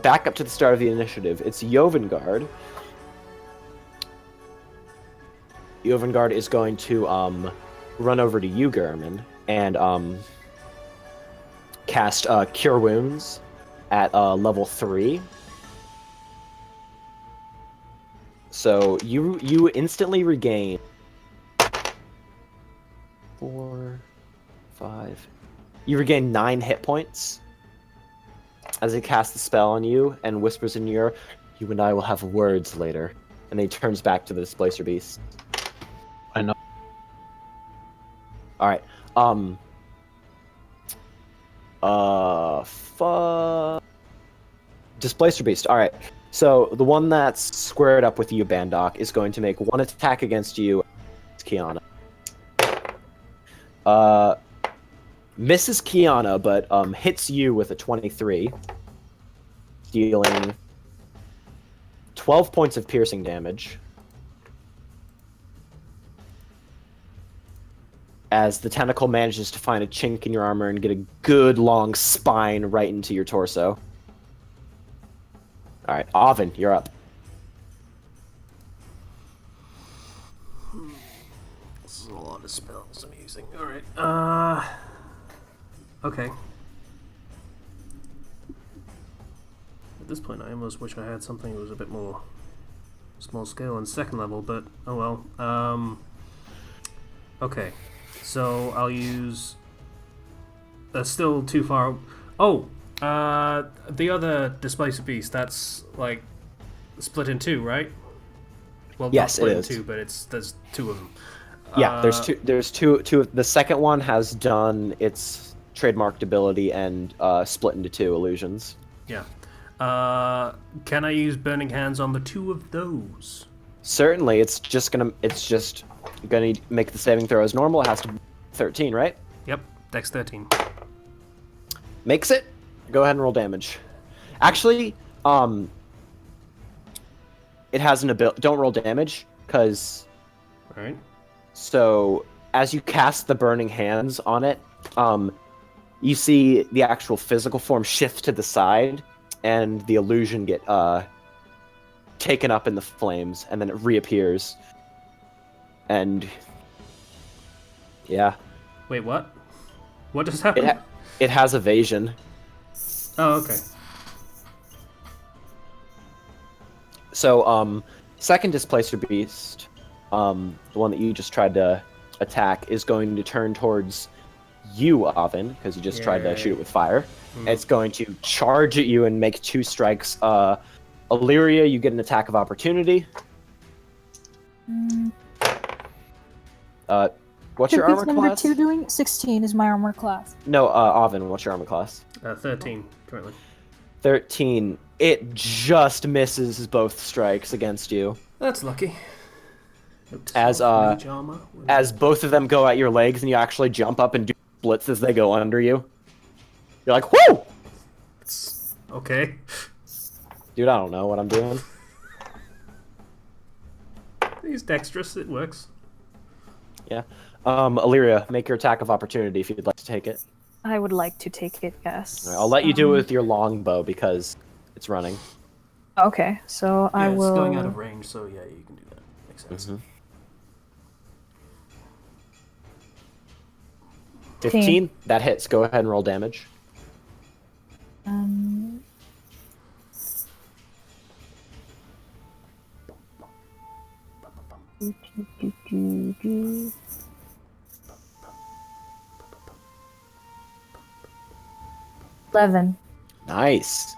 back up to the start of the initiative. It's Jovengard. Jovengard is going to run over to you, Gurman, and cast Cure Wounds at level 3. So you instantly regain 4, 5. You regain 9 hit points as he casts the spell on you and whispers in your ear, "You and I will have words later." And then he turns back to the displacer beast. I know. All right. Displacer beast. All right. So the one that's squared up with you, Bandok, is going to make one attack against you. It's Kiana. Misses Kiana, but hits you with a 23, dealing 12 points of piercing damage. As the tentacle manages to find a chink in your armor and get a good long spine right into your torso. All right, Oven, you're up. This is a lot of spells I'm using. All right. Okay. At this point, I almost wish I had something that was a bit more small scale and second level, but oh well. Okay. So I'll use. That's still too far. Oh, the other displacer beast. That's like split in two, right? Well, Yes, not split it in is. two, but there's two of them. Yeah, there's two. There's two. The second one has done its trademarked ability and split into 2 illusions. Yeah. Can I use Burning Hands on the 2 of those? Certainly, it's just gonna make the saving throw as normal. It has to be 13, right? Yep. Dex 13. Makes it. Go ahead and roll damage. Actually, it has an ability. Don't roll damage, because. All right. So as you cast the Burning Hands on it, you see the actual physical form shift to the side, and the illusion get taken up in the flames, and then it reappears. And yeah, Wait, what? What just happened? it has evasion. Oh, okay. So second displacer beast the one that you just tried to attack, is going to turn towards you, Oven, because you just tried to shoot it with fire. It's going to charge at you and make 2 strikes. Illyria, you get an attack of opportunity. What's your armor number class? 2 doing? 16 is my armor class. No, Oven, what's your armor class? 13 currently. 13. It just misses both strikes against you. That's lucky. As both of them go at your legs, and you actually jump up and do splits as they go under you. You're like, whoo! Okay. Dude, I don't know what I'm doing. He's dexterous, it works. Yeah. Illyria, make your attack of opportunity if you'd like to take it. I would like to take it, yes. All right, I'll let you do it with your longbow because it's running. Okay, so I will... It's going out of range, so yeah, you can do that. Makes sense. Mm-hmm. 15? That hits. Go ahead and roll damage. Do. 11. Nice.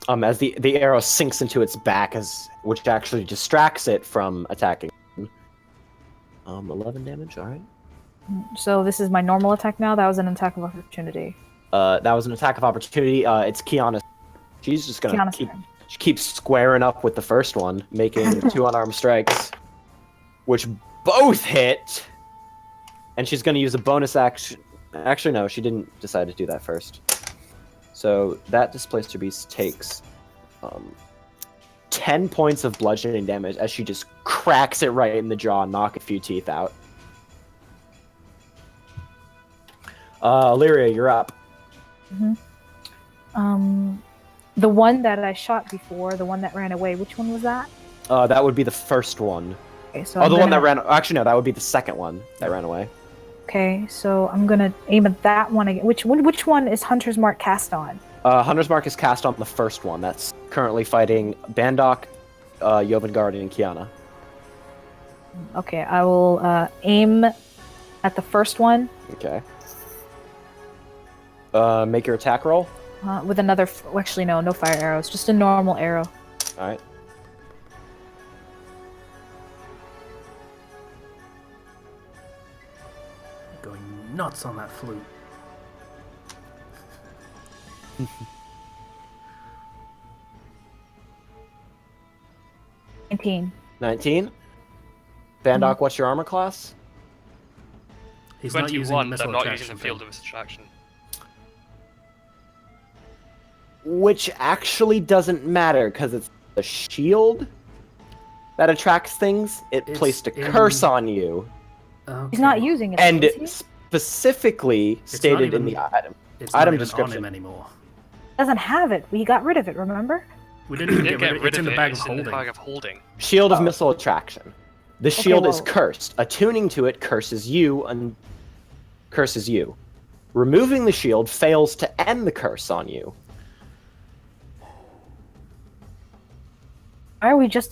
As the arrow sinks into its back, which actually distracts it from attacking. 11 damage. All right. So this is my normal attack now. That was an attack of opportunity. That was an attack of opportunity. It's Kiana's. She's just gonna keep squaring up with the first one, making 2 unarmed strikes, which both hit. And she's gonna use a bonus action. Actually, no, she didn't decide to do that first. So that Displacer Beast takes 10 points of bludgeoning damage as she just cracks it right in the jaw, knock a few teeth out. Illyria, you're up. The one that I shot before, the one that ran away, which one was that? That would be the first one. Okay, so the one that ran... Actually, no, that would be the second one that ran away. Okay, so I'm gonna aim at that one again. Which one is Hunter's Mark cast on? Hunter's Mark is cast on the first one. That's currently fighting Bandok, Jovengard, and Kiana. Okay, I will aim at the first one. Okay. Make your attack roll. With another... Actually, no fire arrows. Just a normal arrow. Alright. Going nuts on that flute. $19. 19. Bandok, what's your armor class? He's not using 21, missile I'm not attraction using the thing. field of distraction. Which actually doesn't matter, because it's the shield that attracts things. It placed a curse on you. Okay. He's not using it. And is he? specifically stated in the item. It's Item not even description. on him anymore. Doesn't have it. We got rid of it, remember? We didn't even Didn't get rid of it. It's in the bag of it's in the holding. bag of holding. Shield of missile attraction. The shield is well- cursed. Attuning to it curses you and curses you. Removing the shield fails to end the curse on you. Why are we just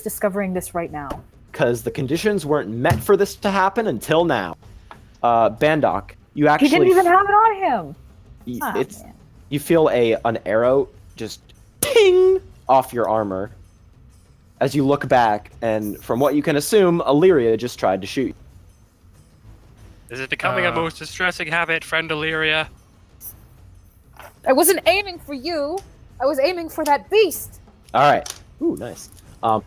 discovering this right now? Because the conditions weren't met for this to happen until now. Bandok, you actually... He didn't even have it on him. It's Man. you feel an arrow just ping off your armor as you look back, and from what you can assume, Illyria just tried to shoot you. Is it becoming a most distressing habit, friend Illyria? I wasn't aiming for you. I was aiming for that beast. All right. Ooh, nice. All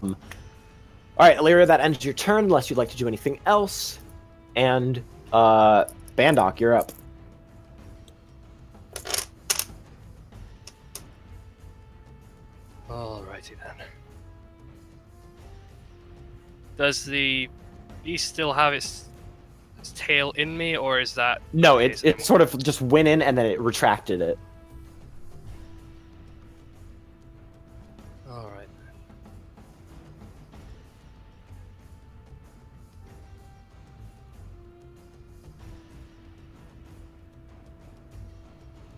right, Illyria, that ends your turn unless you'd like to do anything else. And Bandok, you're up. Alrighty then. Does the beast still have its tail in me, or is that... No, it sort of just went in and then it retracted it. Alright.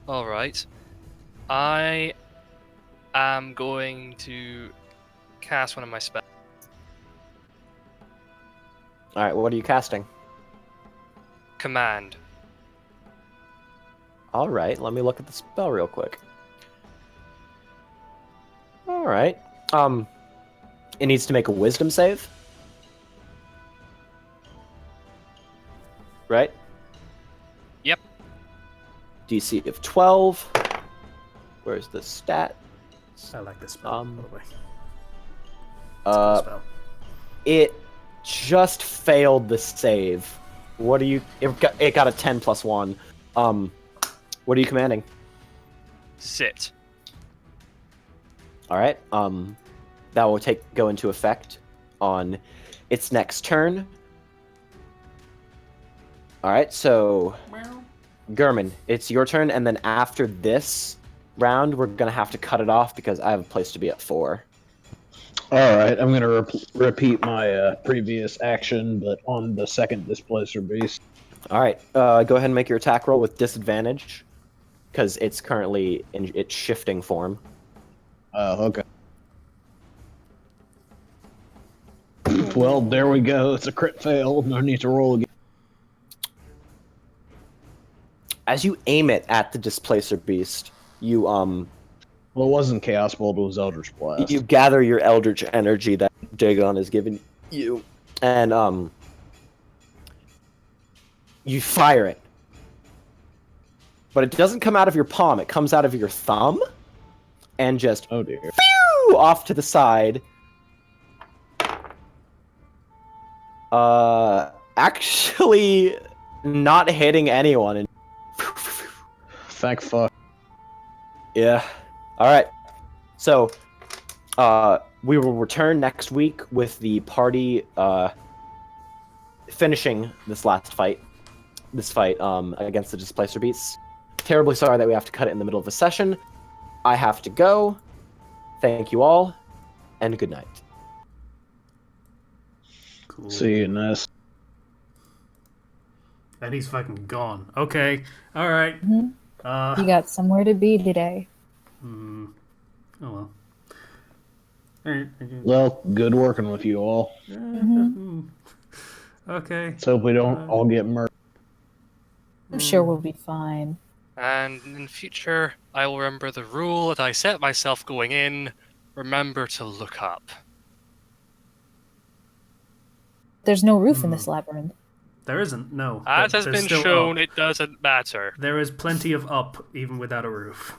Alright. I am going to cast one of my spells. All right, what are you casting? Command. All right, let me look at the spell real quick. All right. It needs to make a wisdom save. Right? Yep. DC of 12. Where's the stat? I like this spell, by the way. It's a cool spell. It just failed the save. What are you? It got a 10 plus 1. What are you commanding? Sit. All right. That will go into effect on its next turn. All right. So, Gurman, it's your turn, and then after this round, we're gonna have to cut it off because I have a place to be at 4. All right, I'm gonna repeat my previous action, but on the second displacer beast. All right. Go ahead and make your attack roll with disadvantage because it's currently in its shifting form. Oh, okay. Well, there we go. It's a crit fail. No need to roll again. As you aim it at the displacer beast, you Well, it wasn't Chaos Bolt, it was Eldritch Blast. you gather your eldritch energy that Dagon has given you, and you fire it. But it doesn't come out of your palm; it comes out of your thumb, and just Oh dear. phew, off to the side. Actually, not hitting anyone. And Thank fuck. yeah. All right. So, we will return next week with the party finishing this last fight. This fight against the Displacer Beasts. Terribly sorry that we have to cut it in the middle of a session. I have to go. Thank you all, and good night. Cool. See you, Ness. And he's fucking gone. Okay. All right. You got somewhere to be today. Oh well. All right. Well, good working with you all. Okay. Let's hope we don't all get murdered. I'm sure we'll be fine. And in future, I will remember the rule that I set myself going in. Remember to look up. There's no roof in this labyrinth. There isn't. No. As has There's been still shown, up. it doesn't matter. There is plenty of up, even without a roof.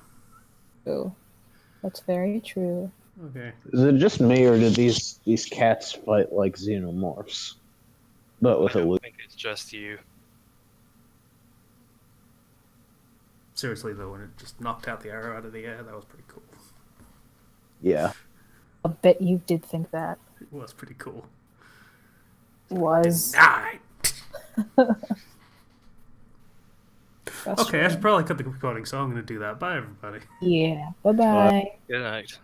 True. That's very true. Okay. Is it just me, or did these cats fight like xenomorphs? But with I a don't loop. think it's just you. Seriously though, when it just knocked out the arrow out of the air, that was pretty cool. Yeah. I'll bet you did think that. It was pretty cool. Was. Die! Frustrating. Okay, I should probably cut the recording, so I'm going to do that. Bye, everybody. Yeah. Bye-bye. Good night.